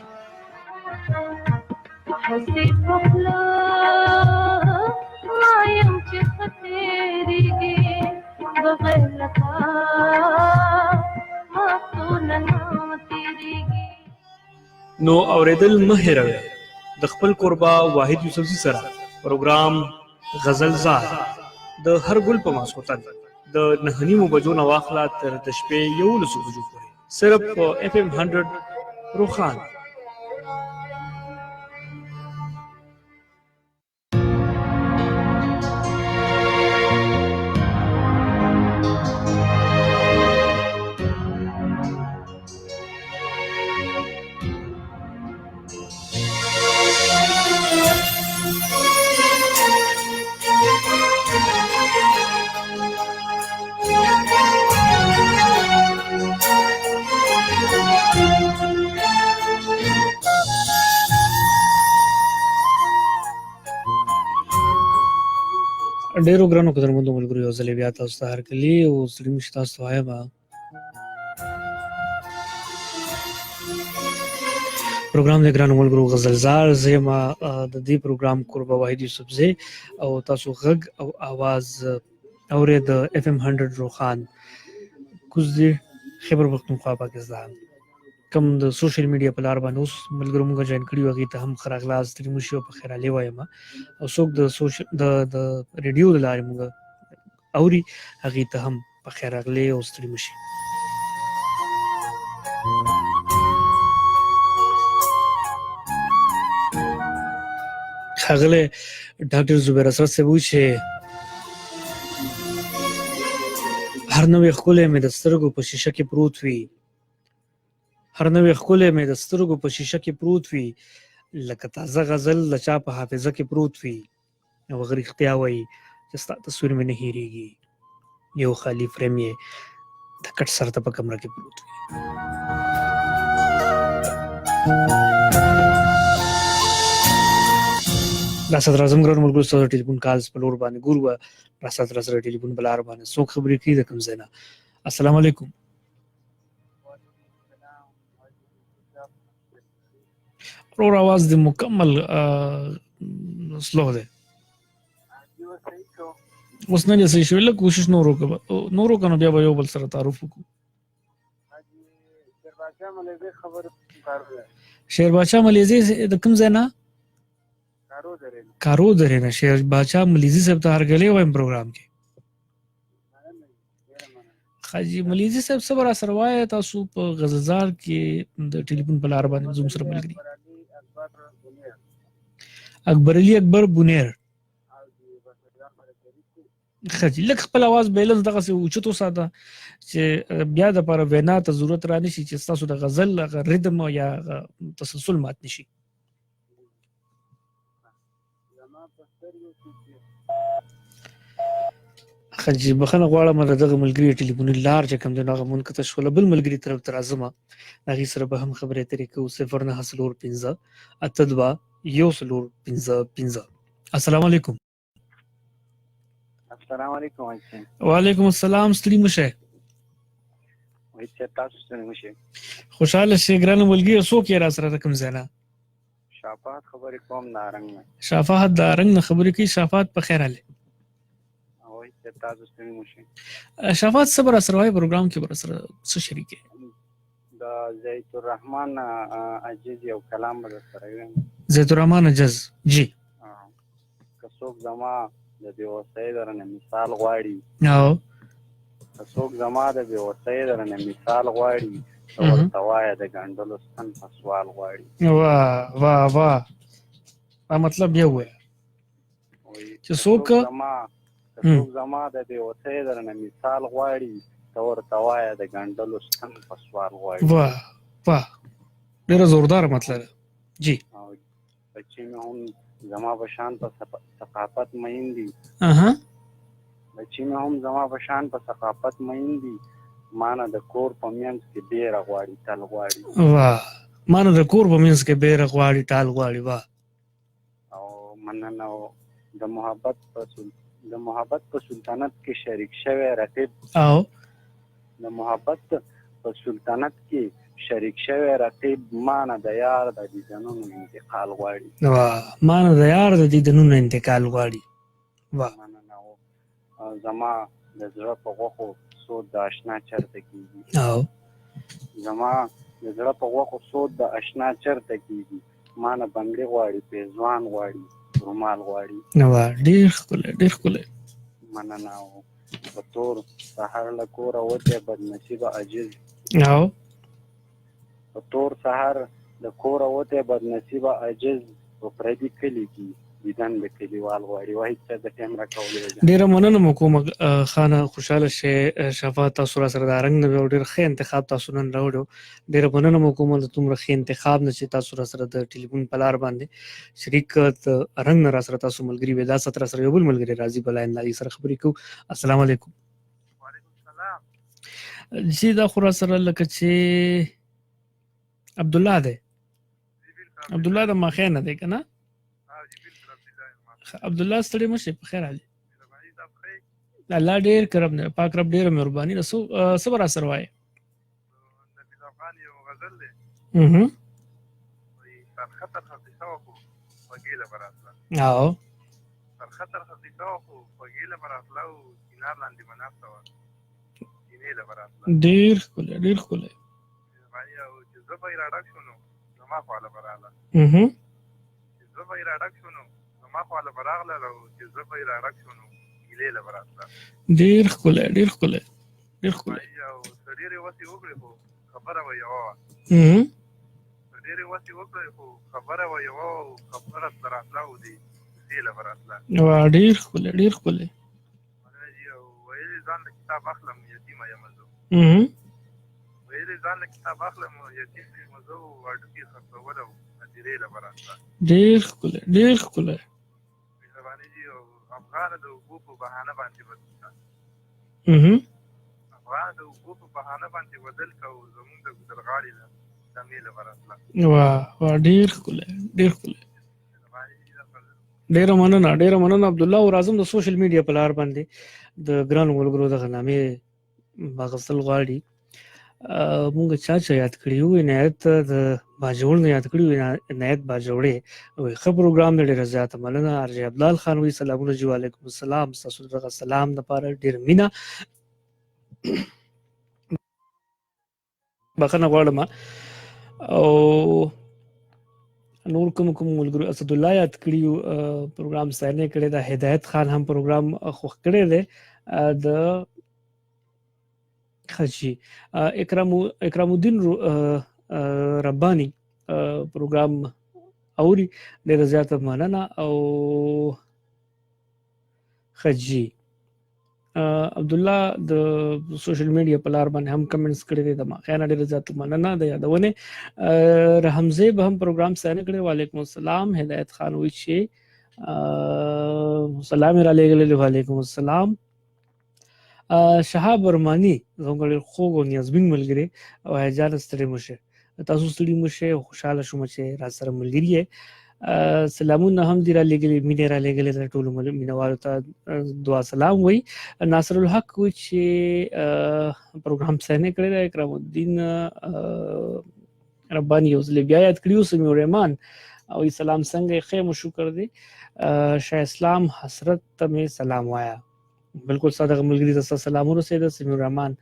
[SPEAKER 8] هسې په خوله وایم چې ښه تېرېږي بغیر له تا وختونه نه تېرېږي.
[SPEAKER 1] نو اوریدل مه هېروئ د خپل کوربه واحد یوسفزي سره پروګرام غزلزار د هر ګل په ماسخوتن د 9:30 بجو نه واخله تر د شپې 11 بجو پورې صرف په FM 100 روخان. ډیرو ګرانو قدرمنو ملګرو یو ځل بیا تاسو ته هرکلی او ستړي مو شي تاسو ته وایم پروګرام د ګرانو ملګرو غزلزار زه یم د دې پروګرام قربه واحد یوسفزي او تاسو غږ او आवाज اورئ د FM 100 روخان کوزدي خبر پښتونخوا پاکستان کوم د سوشل میډیا په لار باندې اوس ملګرو موږ جوائن کړي هغې ته هم ښه راغلاست ستړي مو شي او په خیر حالې وایم او څوک د ریډیو د لارې موږ اوري هغې ته هم په خیر راغلې او ستړي مو شي. ښاغلی ډاکټر زبیر اسرت صاحب وایي چې هر نوې ښکلی مې د سترګو په شیشه کې پروت وي هر نوې ښکلی مې د سترګو په شیشه کې پروت وي لکه تازه غزل د چا په حافظه کې پروت وي او هغه رښتیا وایي چې ستا تصویر مې نه هېرېږي یو خالي فریم یې د کټ سر ته په کمره کې پروت وي. راست راځم ګرانو ملګرو ستاسو ټلیفون کالز په لور باندې ګورو راست سره ټلیفون په لار باندې څوک خبرې کوي د کوم ځای نه. السلام علیکم. اور आवाज د مکمل سلو ده اوس نه صحیح شو له کوشش نورو کنه بیا به یو بل سره تعارف وکړو. شیر باچا ملیزي د کوم ځای نه کارو درې نه شیر باچا ملیزي صاحب ته هرګلې وایم پروګرام کې حاجی ملیزي صاحب صبر اثر وای تاسو په غزلزار کې د ټلیفون په لار باندې زوم سره ملګری اکبر علي اکبر بونیر خاجي لکه خپل आवाज بیلنس دغه څه اوچتو ساده چې بیا د پر وینا ته ضرورت را نشي چې تاسو د غزل ریدم یا تسلسل مات نشي. خاجي بخنه غواړم دغه ملګری ټلیفون لار چې کوم دغه منقطع شول بل ملګری طرف تر ازمه هغه سره به هم خبرې ترې کو 0915 اتدوا یو سلور 15. السلام علیکم.
[SPEAKER 10] السلام علیکم.
[SPEAKER 1] وعلیکم السلام. ستړي مشه
[SPEAKER 10] وای چې تاسو ستړي مشه
[SPEAKER 1] خوشاله شي ګرانو ملګری څوک یې را سره کوم ځای
[SPEAKER 10] شافات خبرې کوم نارنګ
[SPEAKER 1] شافات دارنګ نه خبرې کوي شافات په خیر اله
[SPEAKER 10] وای چې تاسو ستړي مشه
[SPEAKER 1] شافات صبر اسروای پروګرام کې بر سره څه شریک
[SPEAKER 10] د زید الرحمن عجز یو کلام بر سره
[SPEAKER 1] زید الرحمن عجز جی
[SPEAKER 10] څوک زما د بېوسۍ درنه مثال غواړي
[SPEAKER 1] او
[SPEAKER 10] که څوک زما د بېوسۍ درنه مثال غواړي ته ورته وایه د ګنډلو ستن په سوال غواړي.
[SPEAKER 1] واه واه واه دا مطلب یې ووایه چې څوک
[SPEAKER 10] زما د بېوسۍ درنه مثال غواړي ته ورته وایه د ګنډلو ستن په سوال غواړي.
[SPEAKER 1] واه واه ډېره زورداره مطلب ده. جی
[SPEAKER 10] بچې مې هم زما په شان په ثقافت مین دي بچې مې هم زما په شان په ثقافت مین دي ما نه د کور په منځ کې بیره غواړي ټل غواړي.
[SPEAKER 1] واه ما نه د کور په منځ کې بیره غواړي ټال غواړي. واه
[SPEAKER 10] او مننه د محبت په سلطنت کې شریک شوی رقیب
[SPEAKER 1] او
[SPEAKER 10] د محبت په سلطنت کې شریک شوی رقیب ما نه د یار د دیدنونو انتقال غواړي.
[SPEAKER 1] واه ما نه د یار د دیدنونو انتقال غواړي. واه
[SPEAKER 10] زما د زړه په غوښو سود د اشنا چرته کېږي
[SPEAKER 1] او
[SPEAKER 10] زما د زړه په غوښو سود د اشنا چرته کېږي ما نه بندي غواړي پیزوان غواړي رومال غواړي.
[SPEAKER 1] واه ډېر ښکلی ډېر ښکلی.
[SPEAKER 10] مننه په تور سهار له کوره وتی بدنصیبه عجیز
[SPEAKER 1] او
[SPEAKER 10] په تور سهار له کوره وتی بدنصیبه عجیز په پردي کلي کې دیدن د کلیوال غواړي. واحد څه د ټیم راکولی.
[SPEAKER 1] ډېره مننه مو کومه خانه خوشحاله شئ شفا تاسو را سره دا رنګ نه او ډېر ښه انتخاب تاسو نن راوړو. ډېره مننه مو کومه د دومره ښه انتخاب نه چې تاسو را سره د ټلیفون په لار باندې شریک د رنګ نه را سره تاسو ملګري وي. دا سات را سره یو بل ملګري راځي په لاین لایي سره خبرې کوو. السلام علیکم. جی دا خو را سره لکه چې عبدالله دی. عبدالله د ماخې نه دی که نه؟ عبدالله ستړی مه شئ په خیر حال الله ډېر کرم دی پاک رب ډېره مهرباني ده. څه به را سره وایې؟ ډېر ښکلی ډېر ښکلی. ډېر ښکلی ډېر ښکلی ډېر ښکلی. واه ډېر ښکلی ډېر ښکلی. ډېر ښکلی ډېر ښکلی. واه واه ډېر ښکلی ډېر ښکلی. ډېره مننه ډېره مننه عبدالله. او راځم د سوشل میډیا په لار باندې د ګرانو ملګرو دغه نامې اخیستل غواړي. مونږ چا یاد کړي وو عنایت د باجوړ نه یاد کړي وو عنایت باجوړې وایي ښه پروګرام دی ډېره زیاته مننه. ارجې عبدال خان وایي سلامونه جی وعلیکم السلام ستاسو دغه سلام دپاره ډېر مینه بخښنه غواړم. او نور کوم ملګرو اسدالله یاد کړي وو پروګرام سینې کړی دا هدایت خان هم پروګرام خوښ کړی دی د خشي اکرام الدین ربانی پروګرام اوري ډېره زیاته مننه. او خجي عبدالله د سوشل میډیا په لار باندې هم کمنټس کړي دي د ماخیانه ډېره زیاته مننه د یادونې. رحمزه به هم پروګرام سینې کړی وعلیکم السلام. هدایت خان وایي چې سلام را لېږلی وعلیکم السلام. شهاب ارماني زموږ ډېر خوږ او نیازبین ملګري او هیجان ستړي مو شئ تاسو ستړي مو شئ خوشحاله شوم چې را سره ملګري یې. سلامونه هم دې را لېږلي مینې را لېږلې د ټولو مینهوالو ته دعا سلام وایي. ناصر الحق وایي چې پروګرام سینې کړی دی. اکرام الدین رباني یو ځل بیا یاد کړي. سمیع الرحمن او سلام څنګه یې ښه مو شکر دی. شاه اسلام حسرت ته مې سلام وایه. بالکل صادق ملګری ته سلام ورسېده. سمیع الرحمن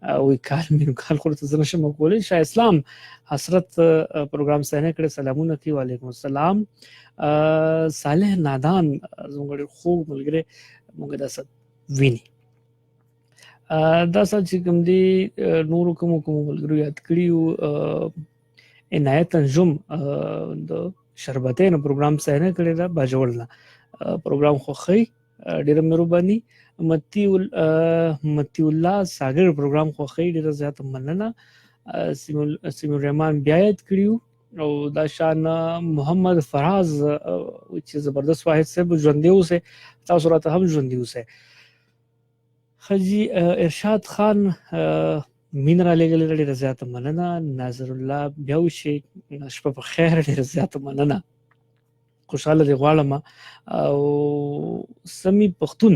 [SPEAKER 1] وی کال مینو کال خو ته زنه شم کولای. شاه اسلام حسرت پروګرام سینه کړه سلامونه کوي. وعلیکم السلام. صالح نادان زموږ خو ملګری موږ د ست ویني دا چې کوم دی نور کوم ملګرو یاد کړیو. عنایت انجم د شربتین پروګرام سینه کړی دا باجوړ پروګرام خو خی ډیره مهرباني. متی الله ساګر پروګرام خو خی ډیره زیات مننه. سمیع الرحمن بیا یاد کړیو او دا شان محمد فراز چې زبردست واحد صاحب ژوندې اوسه تاسو راته هم ژوندې اوسه. خجی ارشاد خان مين را لګل ډیره زیات مننه. ناظر الله بیاوشي شپه په خیر ډیره زیات مننه. خوشاله دی غواړم او سمی پښتون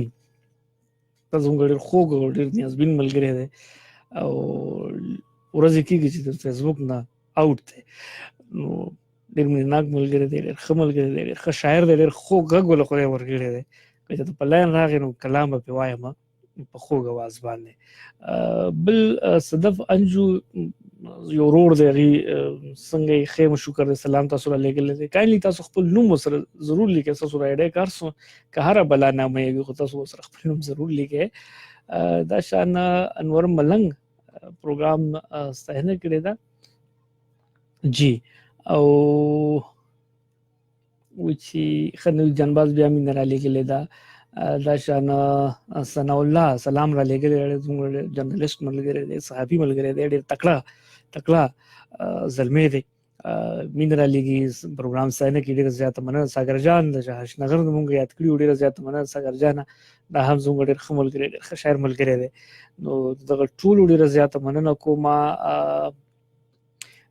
[SPEAKER 1] تاسو موږ خوګ ډیر نیازبین ملګری دی او ورځ کېږي چې د فیسبوک نه آوټ دی نو ډیر میناک ملګری دی ډیر ښه ملګری دی ډیر ښه شاعر دی ډیر خوږ غږ ول خو ورګړی دی که ته په لاین راغی نو کلام به وایم په خوږ आवाज باندې. بل صدف انجو یو ورور دی څنګه خیم شکر دی سلام تاسو را لګل دی. کایلی تاسو خپل نوم سره ضرور لیکئ. تاسو را اډه کار سو که هر بلا نامه یو خو تاسو سره خپل نوم ضرور لیکئ. دا شان انور ملنګ پروګرام ستاینه کړی دا جی او وچی خنو جنباز بیا مين را لګل دا دا شان ثنا الله سلام را لګل زموږ جرنالست ملګری دی صحافي ملګری دی ډېر تکړه زلمی دی مين را لګي پروګرام ساينه کې ډېر زیات مننه. ساګر جان د جهش نگر موږ یاد کړیو ډېر زیات مننه ساګر جان دا هم زموږ ډېر ښه ملګری ډېر ښه شاعر ملګری دی نو دغه ټول ډېر زیات مننه کومه.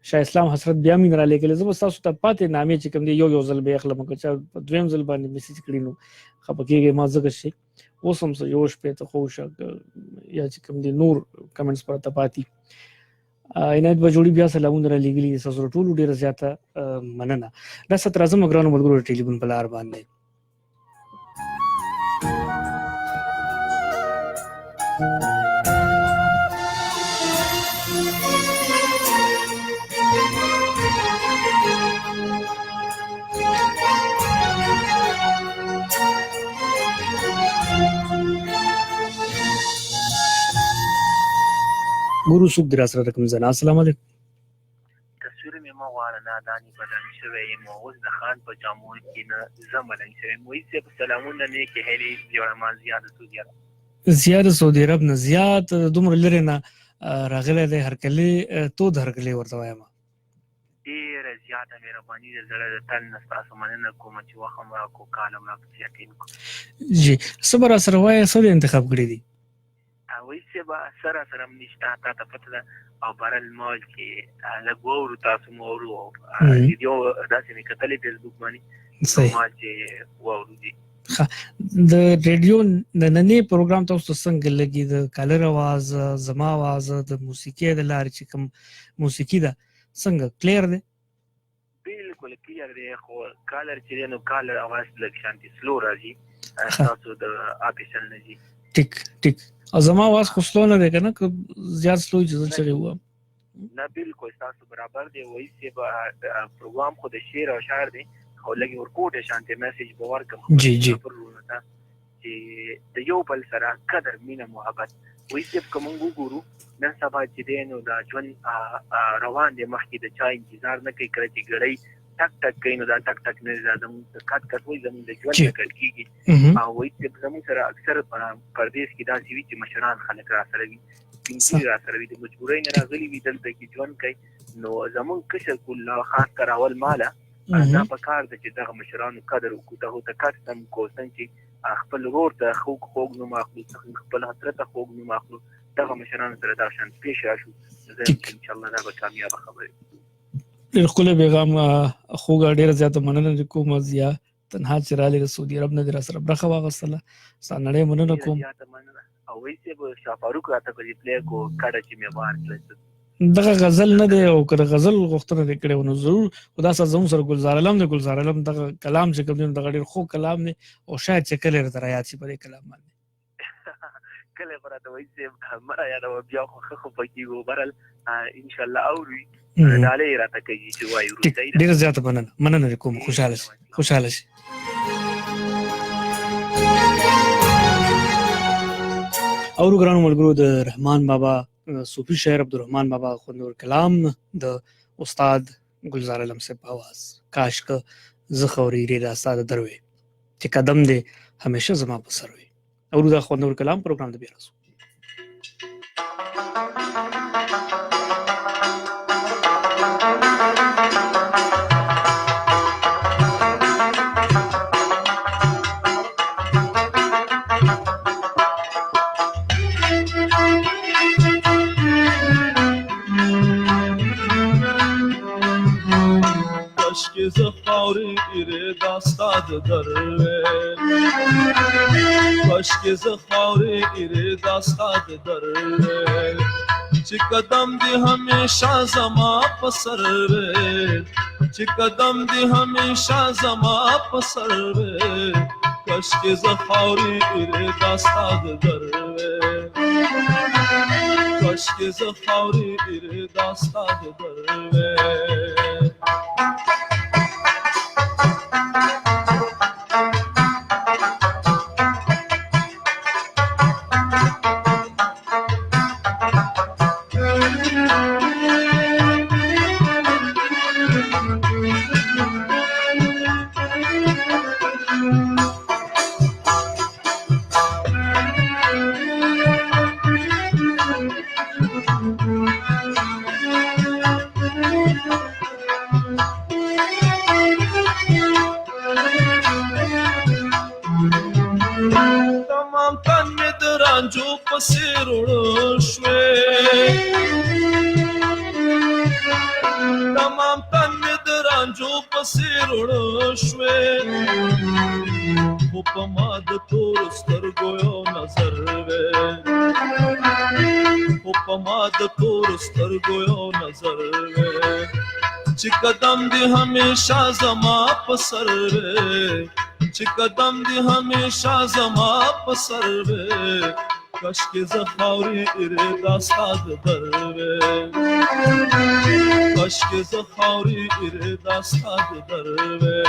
[SPEAKER 1] شاه اسلام حسرت بیا مين را لګل زه تاسو ته پاتې نامې چې کوم دی یو ځل به اخلم که چا دویم ځل باندې میسج کړی نو خپکیږي ما زګ شي اوس هم یو شپه ته خوش یا چې کوم دی نور کمنټس پر ته پاتې عنایت بجوړي بیا سلامونه را لګلی تاسو ټول ډیر زیاته مننه. دا ست راځم ګرانو ملګرو ټلیفون په لار باندې ګورو سوق در سره رقم زنا. السلام علیکم.
[SPEAKER 5] تصویر مې مو غواړه ناداني بدن شوی مو اوس د خان په جامو کې نه زملنګ شوی مو هیڅ سلامونه نه کې هلي جوړه ما زیات
[SPEAKER 1] سعودي عرب نه زیات دومره لري نه راغله د هر کله تو درغلي ورته وایم
[SPEAKER 5] ډیر زیاته مهرباني د زړه د تل نستاسو مننه کوم چې وخت ما کو کالم را یقین کو
[SPEAKER 1] جی صبر سره وای سره انتخاب کړی دي
[SPEAKER 5] وایسه با سره سره نشته تا پته او بارل مال کې لګورو تاسو مورو ویډیو داسې نه کتلې فیسبوک باندې ما چې وورو دي
[SPEAKER 1] د ریډیو نننې پروګرام تاسو څنګه لګي د کالر आवाज زما आवाज د موسیقي د لارې چې کوم موسیقي ده څنګه کلیر ده
[SPEAKER 5] بالکل کلیر دی خو کالر چې نو کالر आवाज لګ شانتي سلو راځي تاسو د اپیشن نه دي
[SPEAKER 1] ټیک زما आवाज خو سلو نه ده کنه که زیات سلو چې چغي و
[SPEAKER 5] نه بالکل تاسو برابر دی وایسه په پروګرام خو د شعر او شاعر دی خو لګي ورکوټه شانتي میسج باور کوم
[SPEAKER 1] جی
[SPEAKER 5] چې د یو بل سره قدر مینه محبت وایسه کوم ګورو نن سبا چې دینو دا ژوند روان دی مخکې د چا انتظار نه کوي کړی چې ګړی ټک ټک کینو دا ټک ټک نه زادم کټ کټ وای زموږ د ژوند کټ کیږي او وایي چې زموږ سره اکثر پردیس کې دا چې چې مشران خلک را سره وي پینځه را سره وي د مجبورۍ نه راغلي وي دلته کې ژوند کوي نو زموږ کشر کله خاص کراول مالا دا په کار د چې دغه مشرانو قدر وکړو ته کټ تم کوسن چې خپل ورور ته خوګ نو ماخلو خپل حضرت خوګ نو ماخلو دغه مشرانو سره دا شان پیش راشو ان شاء الله دا به کامیاب خبره
[SPEAKER 1] ډېر ښکلی پیغام خوږه ډېره زیاته مننه کوم زیا تنها چې راغلی د سعودي عرب نه دې راسره برخه واخیستله ستا نړۍ مننه کوم
[SPEAKER 5] او وایسې به شاه فاروق راته په دې پلی کو کډه چې مې وار کړی
[SPEAKER 1] دغه غزل نه دی او که د غزل غوښتنه دې کړې نو ضرور خو دا زموږ سره ګلزار علم دی ګلزار علم دغه کلام چې کوم دی دغه ډېر خوږ کلام دی او شاید چې کله راته رایاد شي په دې کلام باندې
[SPEAKER 5] کله براته وایي چې مره یادوه بیا خو ښه خو پکېږو برل انشاءالله اوري ډالۍ یې راته کوي چې وایي وروستی ده.
[SPEAKER 1] ډېره زیاته مننه دې کوم. خوشحاله شي. اورو ګرانو ملګرو د رحمان بابا صوفي شاعر عبدالرحمان بابا خوندور کلام د استاد گلزار علم صاحب په आवाज. کاش که زه خوري دا استاد دروي چې قدم دې همیشه زما په سر وي. اورو دا خوندور کلام پروګرام د بیا رسو.
[SPEAKER 13] که ز خاورې ډېرې دا ستا د دروې کاشکې زه خاورې ډېرې دا ستا د دروې چې قدم دې همیشه زما په سر وې چې قدم دې همیشه زما په سر وې کاشکې زه خاورې ډېرې دا ستا د دروې کاشکې زه خاورې ډېرې دا ستا د دروې قدم دې همیشه زما په سر وې چې قدم دې همیشه زما په سر وې کاشکې زه خاورې ډېرې دا ستا د در وې کاشکې زه خاورې ډېرې دا ستا د در وې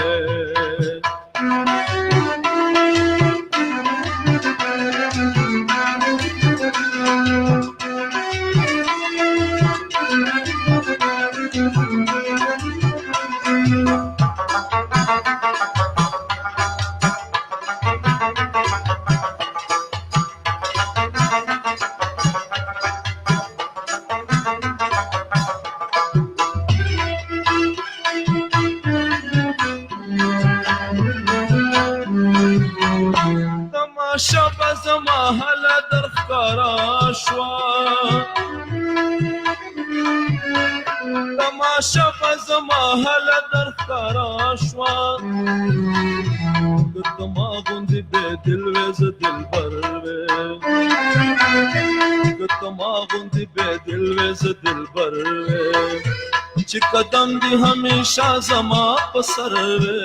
[SPEAKER 13] قدم دې همیشه زما په سر وې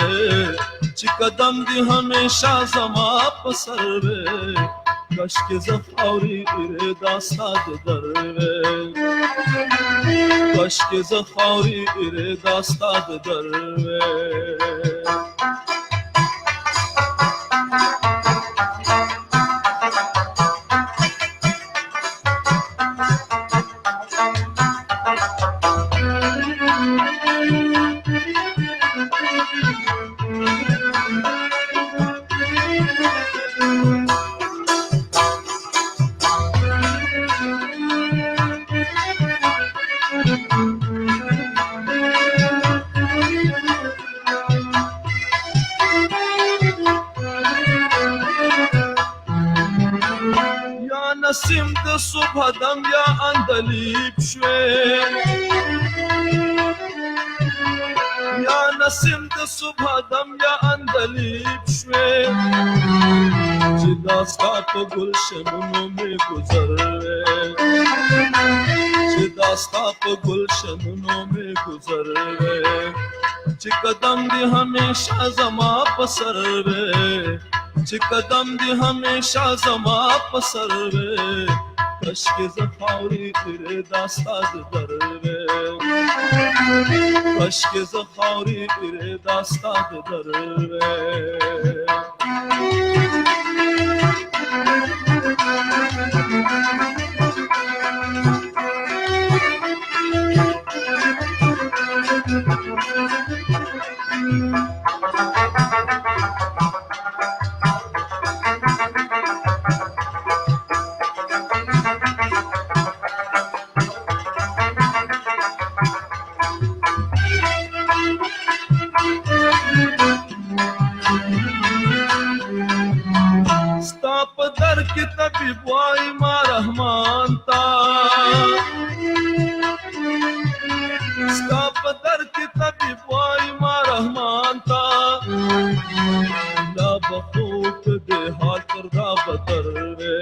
[SPEAKER 13] چې قدم دې همیشه زما په سر وې کاشکې زه خاورې ډېرې دا ستا د در وې کاشکې زه خاورې ډېرې دا ستا د در وې نسیم د صبح دم یا اندلیب شوې یا نسیم د صبح دم یا اندلیب شوې چې دا ستا په ګلشنونو مې ګذر وې چې دا ستا په ګلشنونو مې ګذر وې چې قدم دې همیشه زما په سر وې چې قدم دې همیشه زما په سر وې کشکې زه خاورې تیرې دا ستا د در وې کشکې زه خاورې تیرې دا ستا د در وې ستا په در کې طبیب وای ما رحمان تا ستا په در کې طبیب وای ما رحمان تا لا بخوت دې حال تر دا بدر وې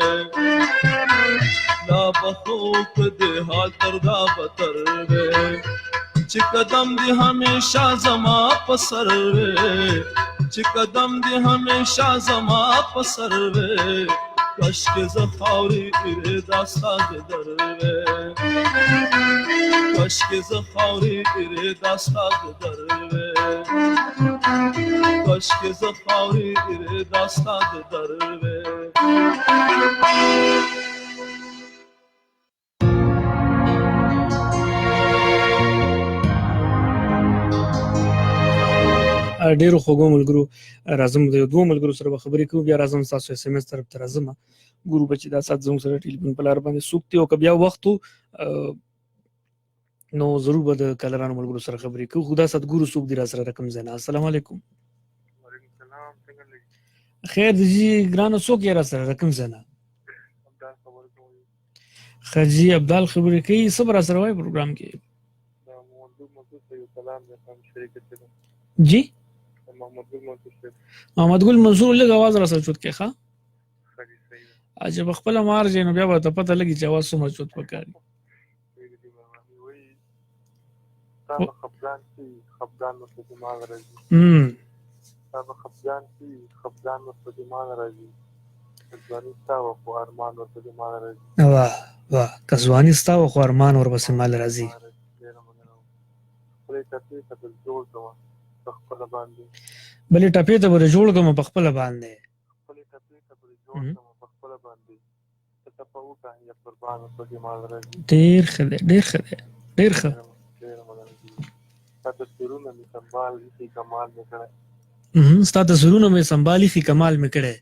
[SPEAKER 13] لا بخوت دې حال تر دا بدر وې چې قدم دې همیشه زما په سر وې چې قدم دې همیشه زما په سر وې کشکې زه خاورې تیرې دا ستا د در وې کشکې زه خاورې تیرې دا ستا د در وې کشکې زه خاورې تیرې دا ستا د در وې
[SPEAKER 1] ډیرو خوږو ملګرو راځم د دوه ملګرو سره خبرې کوو بیا راځم تاسو اس ام اس طرف ته راځم ګورو بچی دا سات زموږ سره ټلیفون په لار باندې سوکتي او که بیا وخت نو ضرور به د کلرانو ملګرو سره خبرې کوو خدا سات ګورو سوک دی را سره رقم زینا السلام علیکم
[SPEAKER 9] وعلیکم السلام څنګه لې
[SPEAKER 1] خیر دی ګرانو سوک یې را سره رقم زینا خجی عبدال خبرې کوي صبر سره وای پروګرام کې جی محمد ګل منصور لږ आवाज را سره چوت کې ښا اجه خپل مار جن بیا به ته پته لګي چې आवाज سم چوت وکړي
[SPEAKER 9] خفګان کی خفګان نو په دماغ راځي خفګان کی خفګان نو په دماغ راځي ځواني ستا او ارمان ور په دماغ راځي
[SPEAKER 1] واه واه کزوانی ستا او ارمان ور پسې مال راځي بلې ټپې ته به جوړ کوم په خپل باندې ډیر ښه ډیر ښه ډیر ښه ستا تصویرونه مې سنبالي خي کمال مې کړی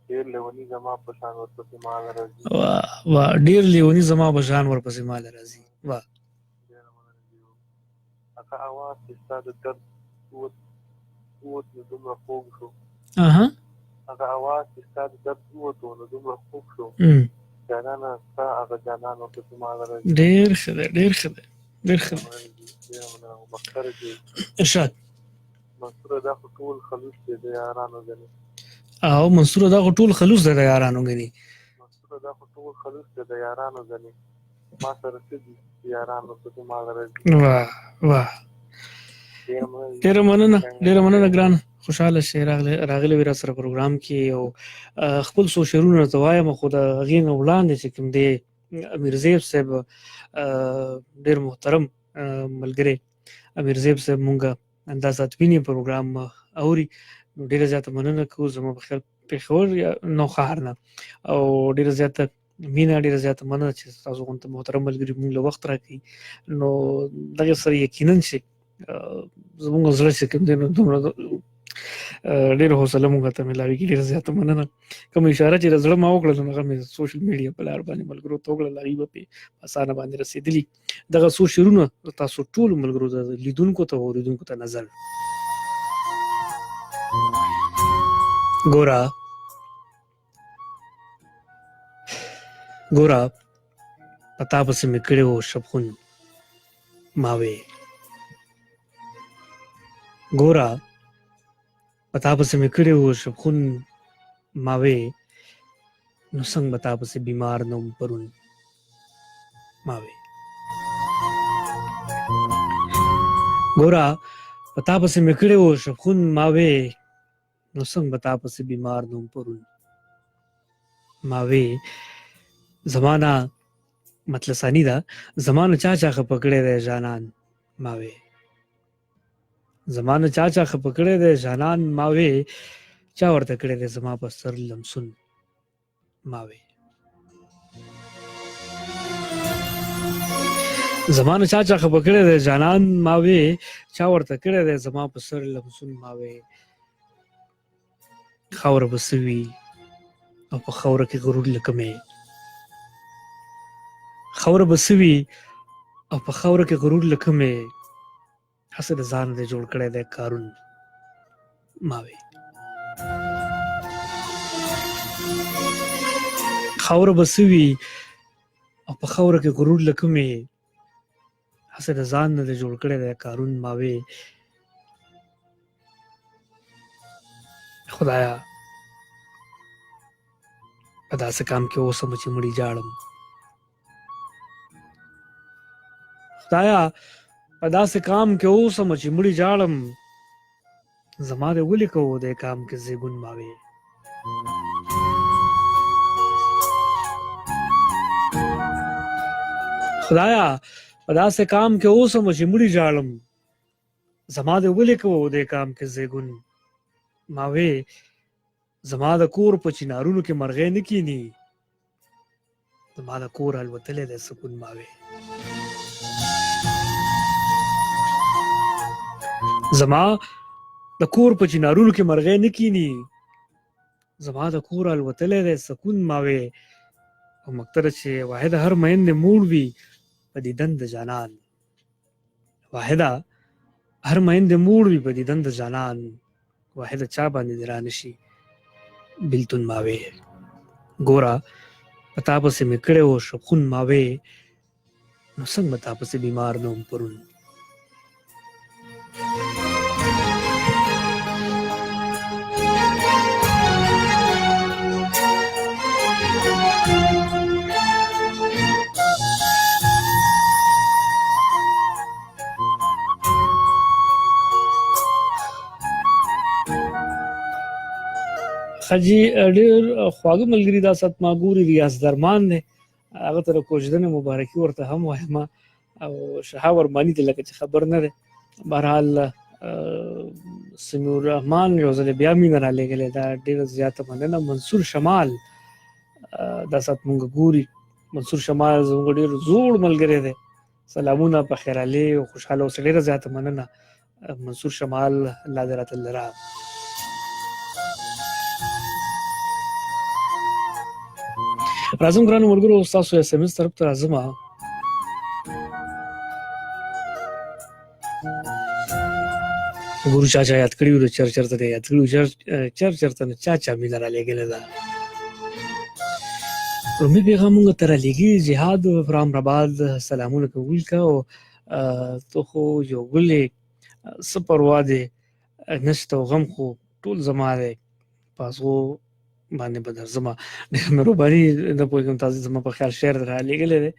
[SPEAKER 9] ډیر لیونی زما په شان ورپسې مال راځي
[SPEAKER 1] واه واه ډیر لیونی زما په شان ورپسې مال راځي واه
[SPEAKER 9] هغه اواز چې ستا د درد قوت نو دومره خوږ شو هغه اواز چې ستا د درد قوت نو دومره خوږ شو جانانه ستا هغه جانان ورپسې مال راځي
[SPEAKER 1] ډیر ښه ډیر ښه ډیر ښه ارشاد
[SPEAKER 9] منصور دا ټول خلوص دی د یارانو غني
[SPEAKER 1] او منصور دا ټول خلوص دی د یارانو غني
[SPEAKER 9] منصور دا ټول خلوص دی د یارانو غني ما سره سدي یارانو په مال راځي
[SPEAKER 1] واه واه ډیر مننه ګران خوشاله شي راغلی ویرا سره پروګرام کې او خپل سو شهرونه توایم خو د غین وړاندې چې کوم دی امیر زیب صاحب ډیر محترم ملګری امیر زیب صاحب مونږه اندازات ویني پروګرام اوري ډیر زیاته مننه کوم زموږ په خیر پیښور یا نو خارنه او ډیر زیاته مینا ډیر زیاته مننه چې تاسو غونته محترم ملګری مونږ له وخت راکړي نو دغه سره یقینا چې زموږ زړه چې کوم دی نو دومره ډیر حوصله مونږ ته ملاوي کې ډیر زیاته مننه کوم اشاره چې زړه ما وکړل نو هغه سوشل میډیا په لار باندې ملګرو ته وکړل هغه په اسانه باندې رسیدلی دغه سو شروع تاسو ټول ملګرو ته لیدونکو ته اوریدونکو ته نظر ګورا پتا پسې مې کړی و شپخون ماوې ګورا پتا پسې مې کړی و شپخون ماوې نو څنګه پتا پسې بیمار نوم پرون ماوې ګورا پتا پسې مې کړی و شپخون ما وې نو څنګه به تا پسې بیمار نوم پرون ما وې زمانه مطلب ثاني ده زمانه چا خفه کړی دی جانان ما وې زمانه چا خفه کړی دی جانان ما وې چا ورته کړی دی زما په سر لمسون ما وې زمانه چا خفه کړی دی جانان ما وې چا ورته کړی دی زما په سر لمسون ما وې خاوره به څه وي او په خاوره کې غرور لکه مې خاوره به څه وي او په خاوره کې غرور لکه مې هسې د ځان دی جوړ کړی دی کارون ما وې خاوره به څه وي او په خاوره کې غرور لکه مې هسې د ځان نه دی جوړ کړی دی کارون ما وې خدایا په داسې کام کې اوسم چې مړي جاړم خدایا په داسې کام کې اوسم چې مړي جاړم زما دې ولې کوو دې کام کې زیګون ما وې خدایا په داسې کام کې اوسم چې مړي جاړم زما دې ولې کوو دې کام کې زیګون ما وې زما د کور په چنارونو کې مرغۍ نه کینی زما د کور الوتلې د سکون ما وې زما د کور په چنارونو کې مرغۍ نه کینی زما د کور الوتلې د سکون ما وې او مقتره چې واحده هر مین نه موړ وي په دیدن د جانان واحده هر مین د موړ وي په دیدن د جانان واحده چا باندې درانه شي بلتون ما وې ګوره پتا پسې مې کړی و شپخون ما وې نو څنګه به تا پسې بیمار نوم پرون خجی ډېر خواږه ملګري دا ست ما ګوري ریاض درمان دی هغه ته د کوژدنې مبارکي ورته هم وایم او شهاب ورماني ته لکه چې خبر نه دی بهرحال سمیع الرحمن یو ځل بیا مینه رالیږلې دا ډېره زیاته مننه منصور شمال دا ست مونږ ګوري منصور شمال زموږ ډېر زوړ ملګری دی سلامونه په خیر علي او خوشحاله اوسه ډېره زیاته مننه منصور شمال الله دې راته لره راځم ګرانو ملګرو ستاسو اس ام اس طرف ته راځم ګورو چا یاد کړیو د چرچرته دی یاد کړیو چرچرته نه چا مینه را لګیله ده رومي پیغام موږ ته را لګي جهاد فرام رباد سلامونه قبول کا او تو خو یو ګلې څه پروا دی نشته غم خو ټول زما دی پاسو باندې بدر زما ډېر مهرباني د پوهېږم تاسو زما په خیال شعر را لېږلی دی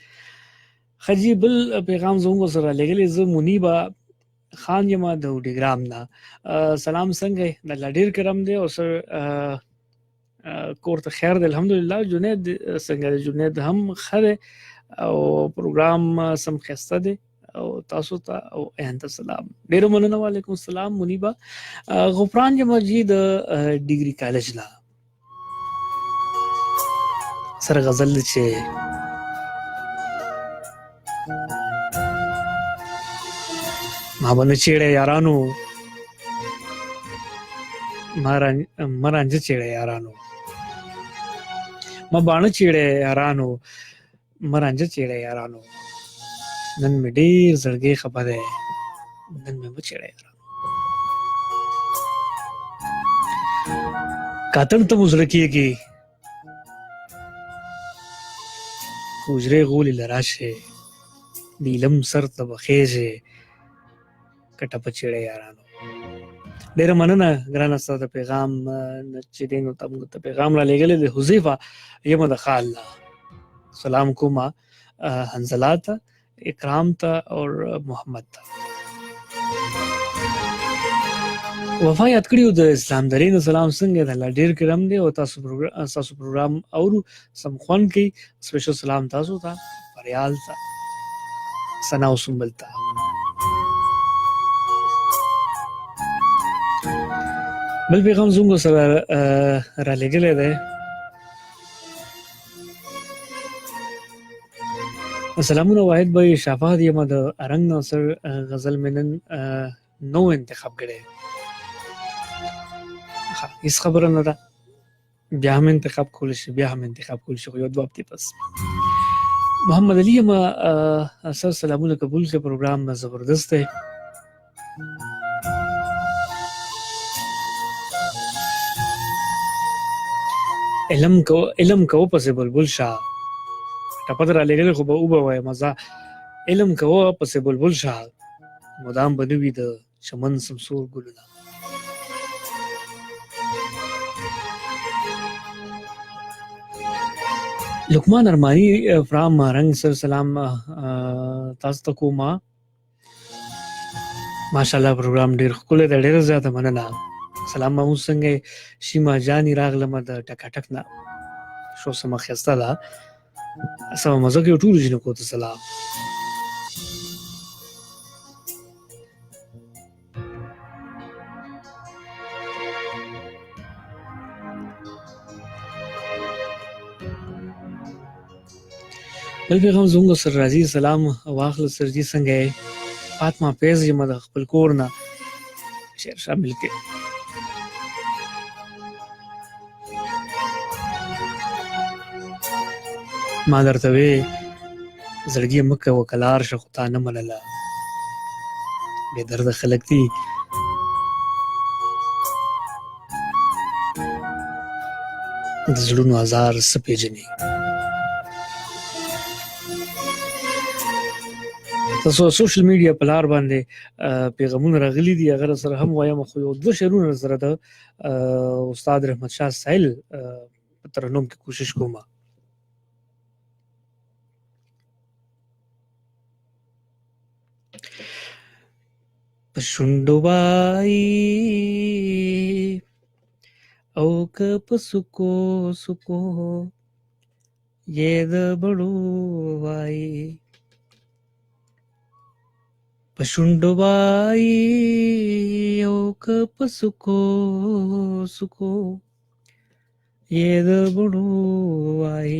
[SPEAKER 1] خجي بل پیغام زموږ سره لېږلی زه منیبه خان یم د وډیګرام نه سلام څنګه د الله ډېر کرم دی او سر کور ته خیر دی الحمدلله جنید څنګه دی جنید هم ښه دی او پروګرام سم ښایسته دی او تاسو ته او انت سلام ډېر مننه وعلیکم السلام منیبه غفران یم جی د ډیګري کالج نه سره غزل چې ما باندې چیړې یارانو مرانځ چیړې یارانو ما باندې چیړې یارانو مرانځ چیړې یارانو نن مې ډېر زړګي خبره نن مې چیړې یارانو کاتن ته مزړه کیږي حجره غولي لراشه دیلم سر ته بخیزه کټه پچړې یارانو ډېر مننه ګرانه ستاسو پیغام چې دینو تاسو ته پیغام را لګلې د حذیفه یم د خال سلام کوما حنزلات اکرام ته اور محمد ته وفا یاد کړیو د اسلام درین سلام څنګه د الله ډیر کرم دی او تاسو پروګرام او سم خوان کې سپیشل سلام تاسو ته فریال ته سنا وسمبلتا بل پیغام زنګو سره را لګلې ده. سلامونه واحد بھائی شفاعت یم د ارنګ ناصر غزل منن نو انتخاب کړي. هیڅ خبره نه ده، بیا هم انتخاب کول شي خو یو دوه بس. محمد علی یم اثر سلامونه قبول کړه، پروګرام زبردست دی. علم کو پس بلبل شاه ټپه در لګل خو به وای مزه. علم کو پس بلبل شاه مدام بنوي د چمن سمسور ګلونه. لقمان ارمانی فرام رنگ سر سلام تاسو ته کومه. ماشاءالله پروګرام ډیر ښکلی دی، ډیره زیاته مننه. سلام مو څنګه شیما جانی راغله د ټکاټک نه شو سم خسته ده سم مزه کې ټول جن کو ته سلام. بل پیغام زونګ سر راځي سلام واخل سرجي څنګه فاطمه فیض یم د خپل کور نه شعر شامل کې. ما درته وې زړګي مکه وکلار شخو تا نه ملله بې درده خلک دي د زړونو ازار څه پېژني. تاسو سوشل میډیا په لار باندې پیغامونه راغلي دي، هغه سره هم وایم خو یو دوه شعرونه سره د استاد رحمت شاه سایل په ترنم کې کوشش کوم. پښوندو وای او که پسکو سکو یې د بړو وای. پښوندو وای او که پسکو سکو یې د بړو وای.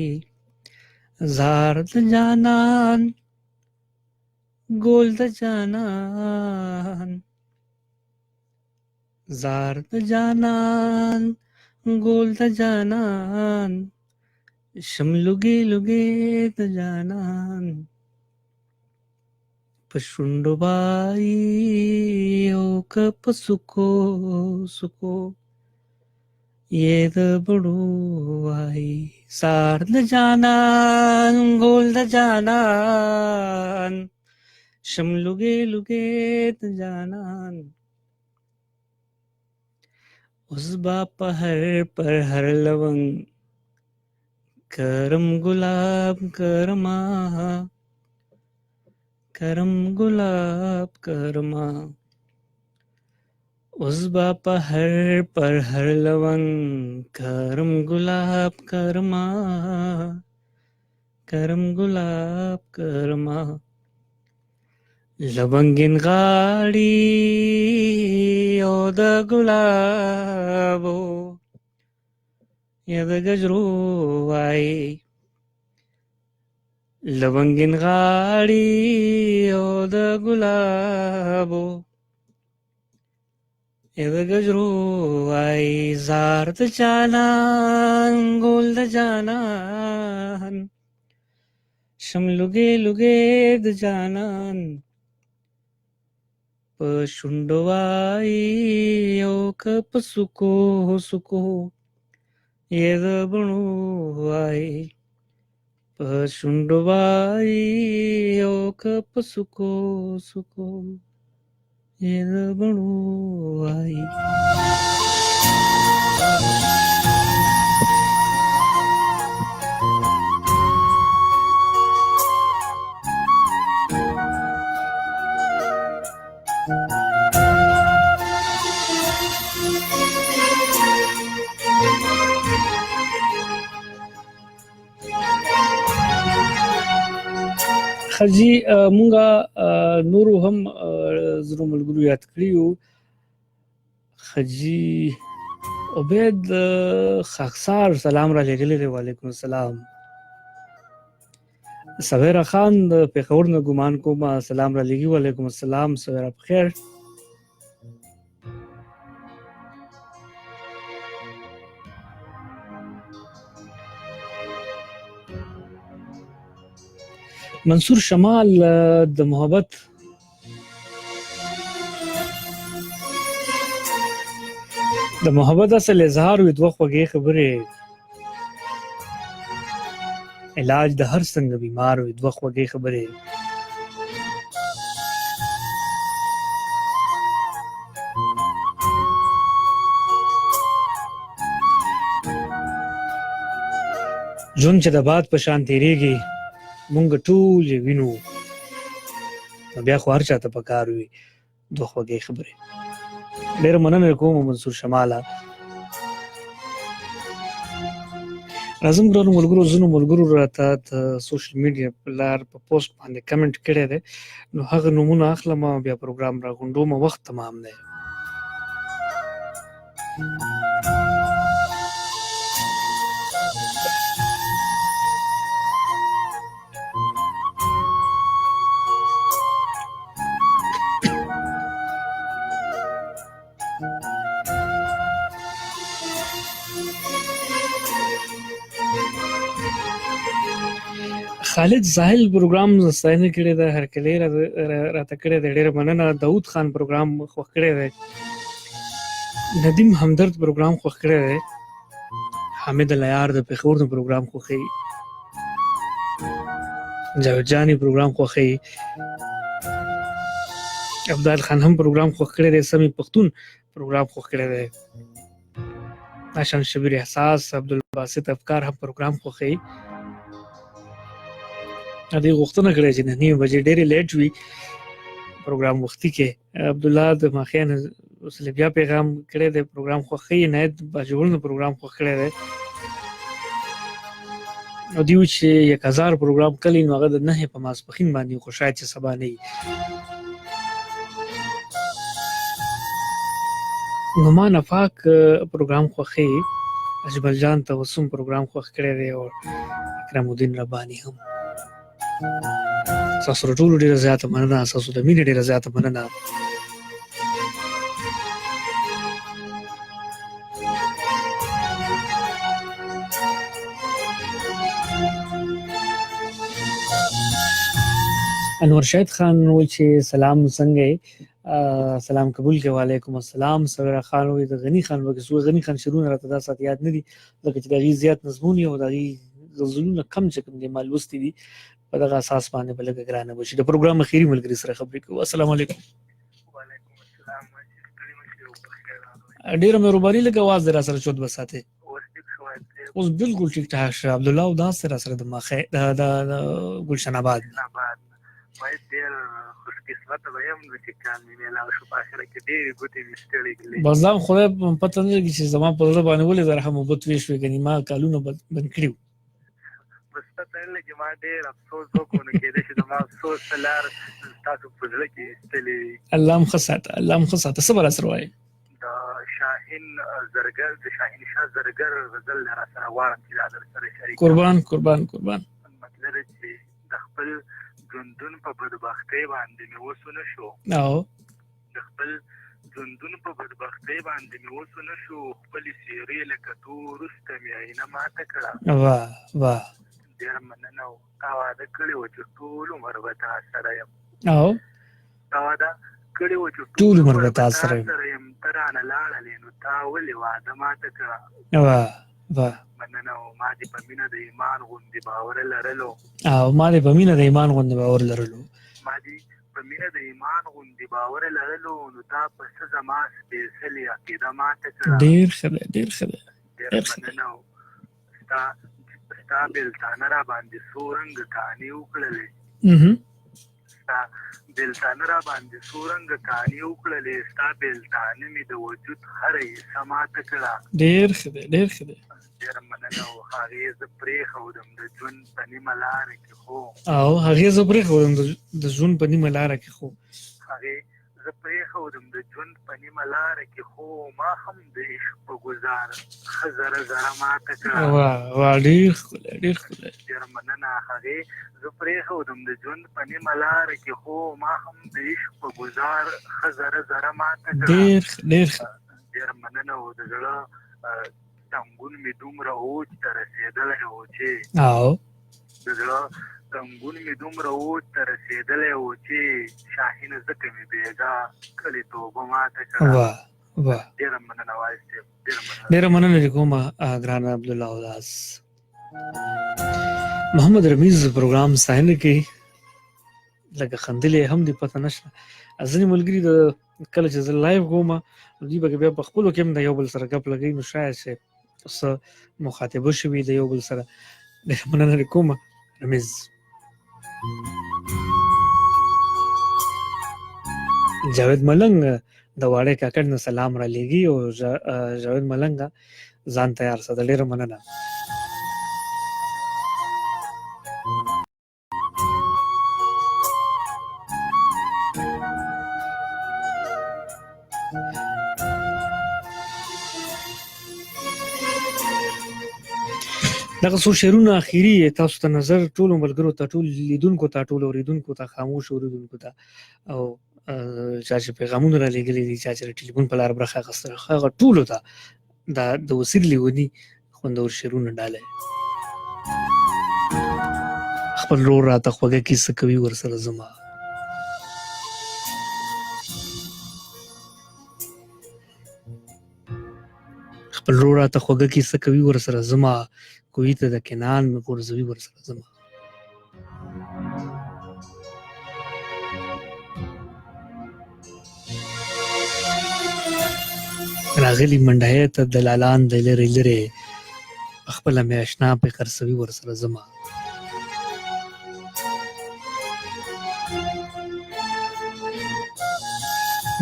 [SPEAKER 1] زار د جانان گول د جانان زار د جانان گول د جانان شملوگی لوگی د جانان. پښوندو وای او که پسکو سکو یې د بړو وای. زار د جانان گول د جانان شملوگی لوگی د جانان. اوس با په هر لونگ کرم گلاب کرما کرم گلاب کرما. اوس با په هر لونگ کرم گلاب کرما کرم گلاب کرما. لونگین غاړي او د ګلابو یا د گجرو وای. لونگین غاړي او د ګلابو یا د گجرو وای. زار د جانان ګل د جانان شملوگی لوگی د جانان. پښوندو وای او که پسکو سکو یې د بڼو وای. پښوندو وای او که پسکو سکو یې د بڼو وای. خجی مونږه نورو هم زرو ملګرو یاد کړیو. خجی عبید خاکسار سلام را لګلې دی. وعلیکم السلام. سویرا خان د پېښور نه ګمان کوم سلام را لګي. وعلیکم السلام. سویرا بخیر. منصور شمال د محبت اصل اظهار وي دوه خوږې خبرې. علاج د هر څنګه بیمار وي دوه خوږې خبرې. ژوند چې د باد په شان تیریږي مونږ ټول یې وینو، نو بیا خو هر چاته پکار وي دوه خوږې خبرې. ډېره مننه کوم منصور شماله. راځم ګرانو ملګرو، ځینو ملګرو راته د سوشل میډیا په لار په پوسټ باندې کمنټ کړی دی، نو هغه نومونه اخلم او بیا پروګرام راغونډوم. وخت تمام دی. خالد ساحل پروګرام ستاینه کړې ده، هرکلی راته کړی دی، ډېره مننه. داود خان پروګرام خوښ کړی دی. ندیم همدرد پروګرام خوښ کړی دی. حامد العیار د پېښور نه پروګرام خوښوي. جاوید جاني پروګرام خوښوي. عبدال خان هم پروګرام خوښ کړی دی. سمی پښتون پروګرام خوښ کړی دی. اشان شبیر احساس عبدالباسط افکار هم پروګرام خوښوي. دې غوښتنه کړې چې نهه نیمې بجې ډېرې لیټ وي پروګرام وختي کې. عبدالله د ماخیان اوس بیا پیغام کړی دی پروګرام خوښوي. عنایت باجوړ نه پروګرام خوښ کړی دی. او دوی چې 1000 پروګرام کلی نو هغه د نهې په ماسپښین باندې خو شاید چې سبا نه وي. نعمان افاق پروګرام خوښوي. اجمل جان توسم پروګرام خوښ کړی دی او اکرم الدین رباني هم. تاسو ټول ډیره زیاته مننه. تاسو د مینې ډیره زیاته مننه. انور شاهد خان وایي چې سلام څنګه یې؟ سلام قبول کې. وعلیکم السلام. سویرا خان وایي د غنی خان وکړي سو غنی خان شروع راته دا سات یاد نه دي لکه چې دغه زیات نظمونه او دغه غزلونه کم چې کوم دي مالوستي دي په دغه اساس باندې بلګ ګرانه وشي. د پروګرام اخیری ملګری سره خبرې کوو. السلام علیکم.
[SPEAKER 9] وعلیکم السلام.
[SPEAKER 1] ډیره مهرباني لکه आवाज در سره چود بساته. اوس بالکل ټیک ټاک شه. عبد الله او داس سره د مخه د گلشن آباد
[SPEAKER 9] باید ډیر خوش قسمت وایم چې کال مې ملاو شو په اخر کې ډېر ګوتې وشتلې کړې.
[SPEAKER 1] بازام خدای پته نه لګي چې زما په زړه باندې ولې زره محبت وشوي کني ما کالونه بند کړیو.
[SPEAKER 9] بس پته نه لګي ما ډېر افسوس وکړ نو کې چې زما افسوس لار تاسو په زړه کې استلې.
[SPEAKER 1] الله مخساته صبر سره وای.
[SPEAKER 9] د شاهین زرګر د شاهین شاه زرګر غزل را سره وارم چې دا سره شریک.
[SPEAKER 1] قربان
[SPEAKER 9] مطلب چې د خپل ژوندون په بدبختۍ باندې مې وسونه شو. د خپل ژوندون په بدبختۍ باندې مې وسونه شو. خپل سیرې لکه تور وروسته مې عینه ماته کړه.
[SPEAKER 1] واه
[SPEAKER 9] ډېر مننه. تا واده کړی و چې ټول عمر به تا سره یم. تا واده کړی و چې
[SPEAKER 1] ټول عمر به تا سره یم.
[SPEAKER 9] ته رانه لاړلې نو تا ولې واده ماته کړه. مننه. ما دې په مینه د ایمان غوندې باور لرلو.
[SPEAKER 1] ما دې په مینه د ایمان غوندې باور لرلو. نو تا په څه زما سپېڅلې عقیده ماته کړه. ډېر ښه دی.
[SPEAKER 9] ډېر مننه. ستا بېلتانه را باندې څو رنګه کانې وکړلې.
[SPEAKER 4] ستا بېلتانه را باندې څو رنګه کالي وکړلې ستا بېلتانه مې د وجود هره حصه ماته کړه.
[SPEAKER 1] ډېر ښه دی ډېر ښه دی.
[SPEAKER 4] ډېره مننه. او هغې زه پرېښودم د ژوند په نیمه لاره کې خو
[SPEAKER 1] او هغې زه پرېښودم د ژوند په نیمه لاره کې خو
[SPEAKER 4] هغې زه پرېښودم د ژوند په نیمه لاره کې خو ما هم د عشق په ګزار ښه زره زره ماته کړه.
[SPEAKER 1] واه ډېر ښکلی ډېر ښکلی.
[SPEAKER 4] ډېره مننه. هغې زه پرېښودم د ژوند په نیمه لاره کې خو ما هم د عشق په ګزار ښه زره زره ماته کړه.
[SPEAKER 1] ډېر ښه ډېر ښه.
[SPEAKER 4] ډېره مننه. او د زړه تنګون مې دومره اوج ته رسېدلی و چې د زړه تنګون مې دومره اوج ته رسېدلی و چې شاهینه ځکه مې بېګا کلي توبه ماته کړه. ډېره مننه وایي صاحب.
[SPEAKER 1] ډېره مننه دې کومه ګرانه عبدالله اوداس. محمد رمیز پروګرام ستاینه کوي لکه خندلې هم دې پته نشته. ځینې ملګري د کله چې زه لایو کوم دوی به بیا په خپلو کې هم د یو بل سره ګپ لګوي نو شاید چې څه مخاطبه شوي د یو بل سره. ډېره مننه دې کومه رمیز. جاوید ملنګ د واړې کاکړ نه سلام را لېږي او جاوید ملنګ ځان تیار ساته. ډېره مننه. دغه څو شعرونه اخیری تاسو ته نظر ټولو ملګرو ته ټول لیدونکو ته ټول اوریدونکو ته خاموش اوریدونکو ته او چا چې پیغامونه را لېږلي دي چا چې د ټلیفون په لاره برخه اخیستله هغه ټولو ته د وسیر لیوني خوندور شعرونه ډالۍ. خپل ورور راته خوږه کیسه کوي ورسره زما خپل ورور راته خوږه کیسه کوي ورسره زما کوی ته د کنان مې غورځوي ورسره زما. راغلي منډهی ته دلالان د لرې لرې خپله مې اشنا پې خرڅوي ورسره زما.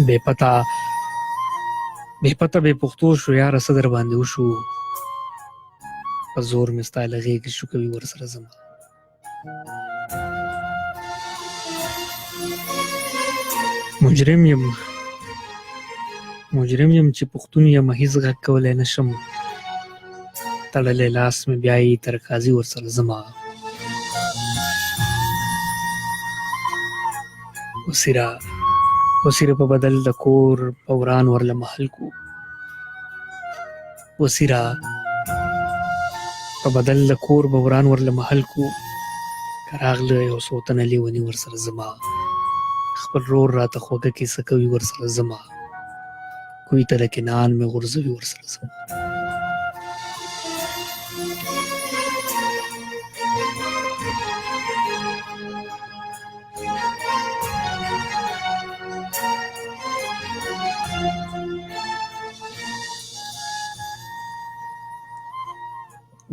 [SPEAKER 1] بې پته بې پښتو شو یاره څه در باندې وشو په زور مې ستا له غېږې شو کوي ورسره زما. مجرم یم چې پښتون یم هېڅ غږ کولی نشم تړلی لاس مې بیایي تر قاضي ورسره زما. وسیره په بدل د کور په وران ورله محل کو وسیره په بدل د کور به وران ورله محل کو که راغله یو څو تنه لیوني ورسره زما. خپل رور راته خوږه کیسه کوي ورسره زما کوی ته د کنعان مې غورځوي ورسره زما.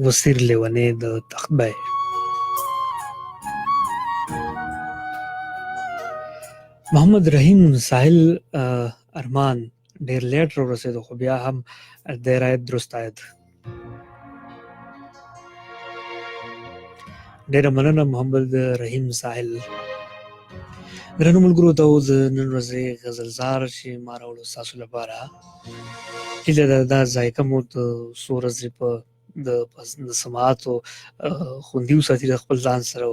[SPEAKER 1] وسیر لیونی د تخبه محمد رحیم ساحل ارمان ډیر لیټ را رسېدو خو بیا هم د رایت درست آید. ډیره مننه محمد رحیم ساحل. درنو ملګرو ته د نن ورځې غزلزار چې ما راوړو ستاسو لپاره هیله ده دا ذایقه مو د څو ورځې په د سماعتو خوندي وساتي د خپل ځان سره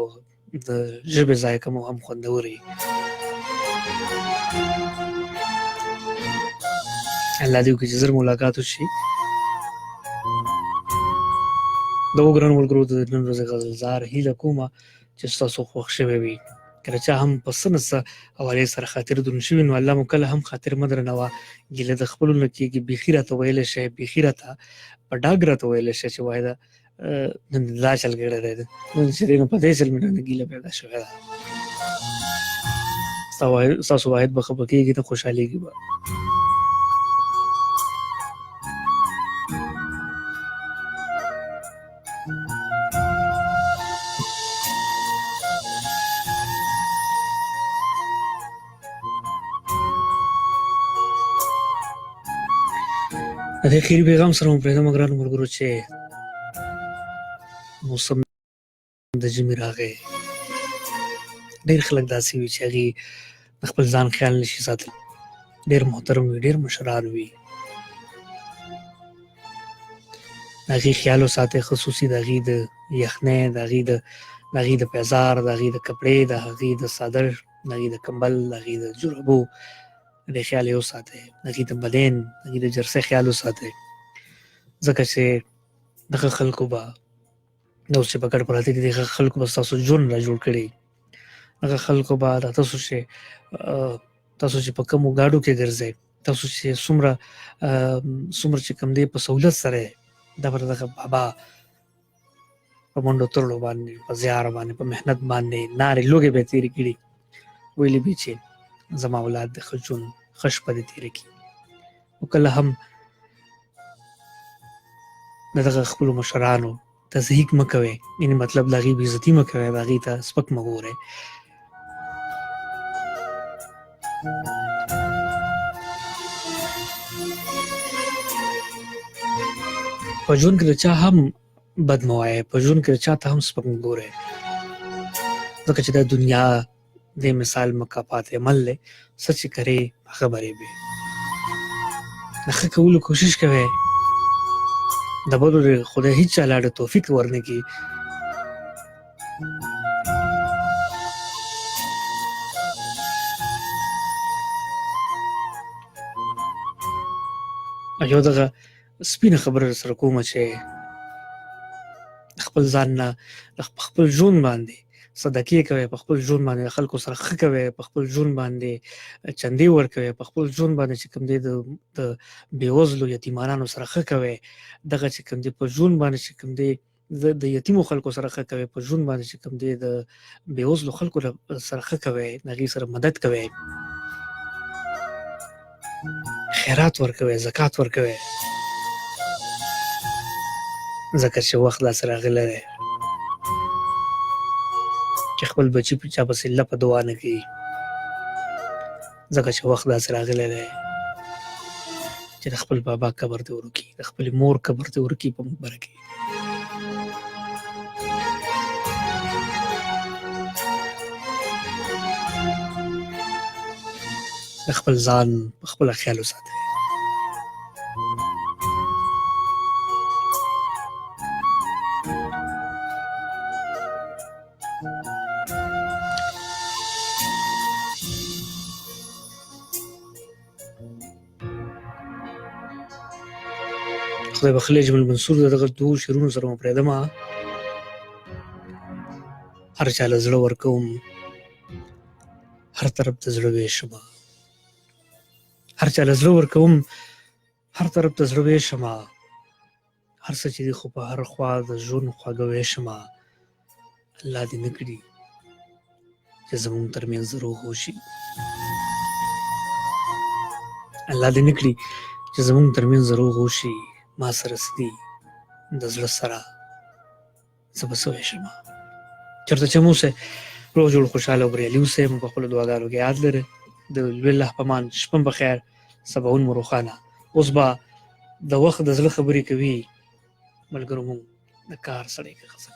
[SPEAKER 1] د ژبې ذایقه مو هم خوندور وي. الله دې وکړي چې ژر ملاقات وشي. د ګرانو ملګرو د نن ورځې غزلزار هیله کومه چې ستاسو خوښ شوی وي. کله چې هم په څه نه څه حوالې سره خاطر دروند شوي نو الله مو کله هم خاطر مه درنوه. ګیله د خپلو نه کېږي. بیخي راته ویلی شی بیخي راته په ډاګ راته ویلی شی چې واحده نن دا چل کړی دی نن چې دی نو په دې چل مې نه ګیله پیدا شوې ده. ستاسو واحد به خفه کېږي نه خوشحالېږي به. د خیر پیغام سره مو پرېږدم ګرانو ملګرو چې موسم د ژمي راغی. ډېر خلک داسې وي چې هغې د خپل ځان خیال نشي ساتلی. ډېر محترم وي، ډېر مشران وي. د هغې خیال وساتئ، خصوصي د هغې د یخنۍ، د هغې د پیزار، د هغې د کپړې، د هغې د څادر، د هغې د کمبل، د هغې د جورابو د خیال یې وساتئ. د هغې د بدن، د هغې د جرسۍ خیال وساتئ، ځکه چې دغه خلکو به دا اوس چې په ګډ پراته دي، دغه خلکو به ستاسو ژوند را جوړ کړي. هغه خلکو به تاسو چې په کومو ګاډو کې ګرځئ، تاسو چې څومره چې کوم دی په سهولت سره دا پر دغه بابا په منډو ترلو باندې، په زیار باندې، په محنت باندې نارې لوږې به یې تېرې کړي. ویلي به چې زما اولاد د ښه ژوند ښه شپه دې تېره کړي. خو کله هم د دغه خپلو مشرانو تضحیک مه کوئ، یعنې مطلب د هغې بېعزتي مه کوئ، د هغې ته سپک مه ګورئ. په ژوند کې د چا هم بد مه وایئ، په ژوند کې د چا ته هم سپک مه ګورئ، ځکه چې دا دنیا د مثال مکافات عمل دی. څه چې کرې هغه به ریبې. د ښه کولو کوشش کوئ، د بدو د خدای هېڅ چا لا توفیق ورنه کړي. یو دغه سپینه خبره سره کومه چې خپل ځان نه په خپل ژوند باندې صدقې کوئ، په خپل ژوند باندې خلکو سره ښه کوئ، په خپل ژوند باندې چندې ورکوئ، په خپل ژوند باندې چې کوم دی د بېوزلو یتیمانانو سره ښه کوئ، دغه چې کوم دی په ژوند باندې چې کوم دی د یتیمو خلکو سره ښه کوئ، په ژوند باندې چې کوم دی د بېوزلو خلکو سره ښه کوئ، د هغې سره مدد کوئ، خیرات ورکوئ، زکات ورکوئ، ځکه چې وخت داسې راغلی دی چې خپل بچي په چا پسې لپه دعا نه کوي، ځکه چې وخت داسې راغلی دی چې د خپل بابا قبر دې ورکي، د خپلې مور قبر دې ورکي په مقبره کې. د خپل ځان په خپله خیال وساتئ. خدای بخلی اجمل منصور دغه دوو شعرونو سره مو پرېږدمه. هر چا له زړه ورکوم، هر طرف ته زړه ویشمه، هر چا له زړه ورکوم، هر طرف ته زړه ویشمه، هر څه چې دي خو په هر خوا د ژوند خواږه ویشمه. الله دې نه کړي چې زمونږ ترمنځ دروغ وشي، الله دې نه کړي چې زمونږ ترمنځ دروغ وشي. ما سره څه دي د زړه سره زه به څه ویشمه. چېرته چې مو اوسئ روغ جوړ خوشحاله او بریالي اوسئ. مو په خپلو دعاګانو کې یاد لرئ. د لوی الله په امان. شپه مو بخیر، سباوون مو روښانه. اوس به د وخت د زړه خبرې کوي ملګرو مونږ د کار سړی که غزل.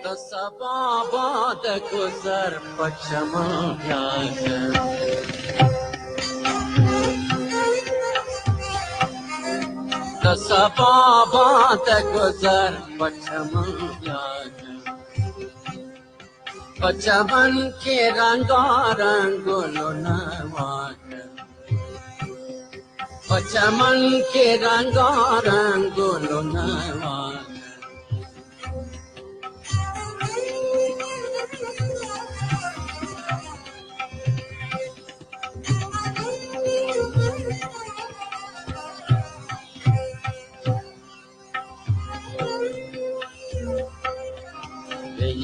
[SPEAKER 12] د سبا باد گذر پچما یاګم، د سبا باد گذر پچما یاګم، پچمن کې رنگا رنگولو نواګم، پچمن کې رنگا رنگولو نواګم.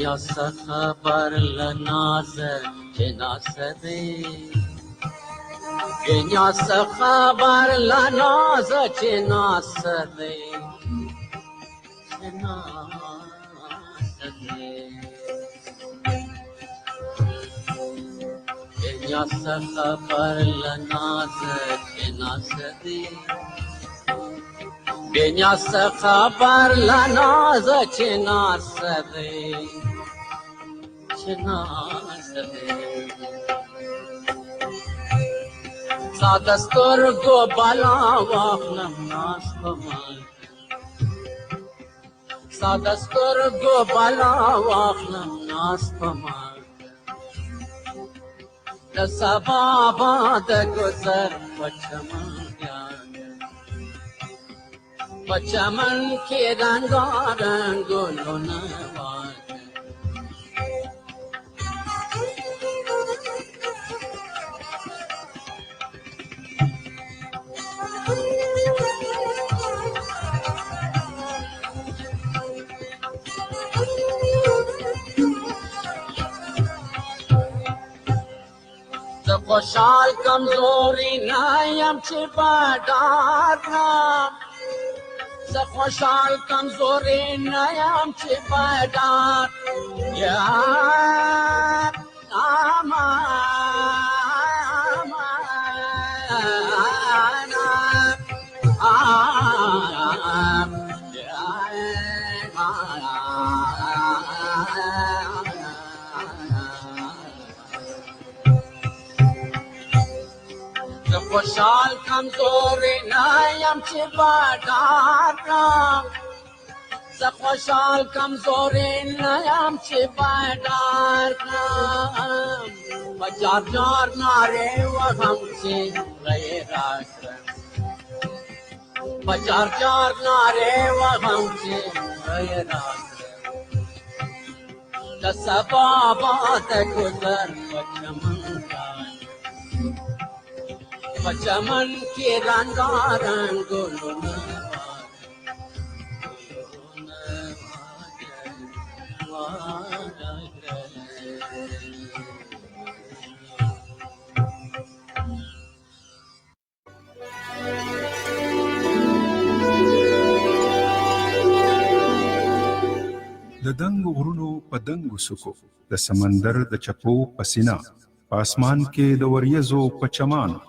[SPEAKER 12] یا خبر لناز چناسدی، یا خبر لناز چناسدی، بنیا خبر لناز که ناسدی بنیا خبر لناز که ناسدی که ناسدی سادستر گو بالا واخلم ناس پمان سادستر گو بالا واخلم ناس پمان سبا باد گذر پچمن کے رنگا رنگولو نواز خوشحال کمزوری نایم چه بدارم خوشحال کمزوری نایم چه بدار یا خوشحال کمزوری نایم چه بدارم خوشحال کمزوری نایم چه بدارم بجار جار ناره و همچه غیر اکرم بجار جار ناره و همچه غیر اکرم دسبا باد گذر پچمن کے رنگا رنگولو
[SPEAKER 14] د دنګو غرونو په دنګو سکو د سمندر د چپو پسینا په اسمان کې د وریځو په چمان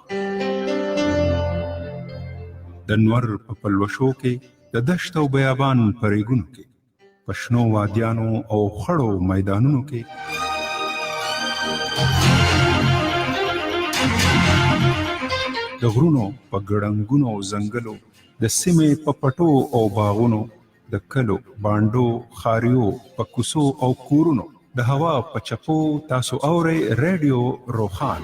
[SPEAKER 14] د نور په پلوشو کې د دشت او بیابان په ریګونو کې په شنو وادیانو او خړو میدانونو کې د غرونو په ګړنګونو او ځنګلو د سیمې په پټو او باغونو د کلو بانډو خاریو په کوڅو او کورونو د هوا په چپو تاسو اورئ ریډیو روخان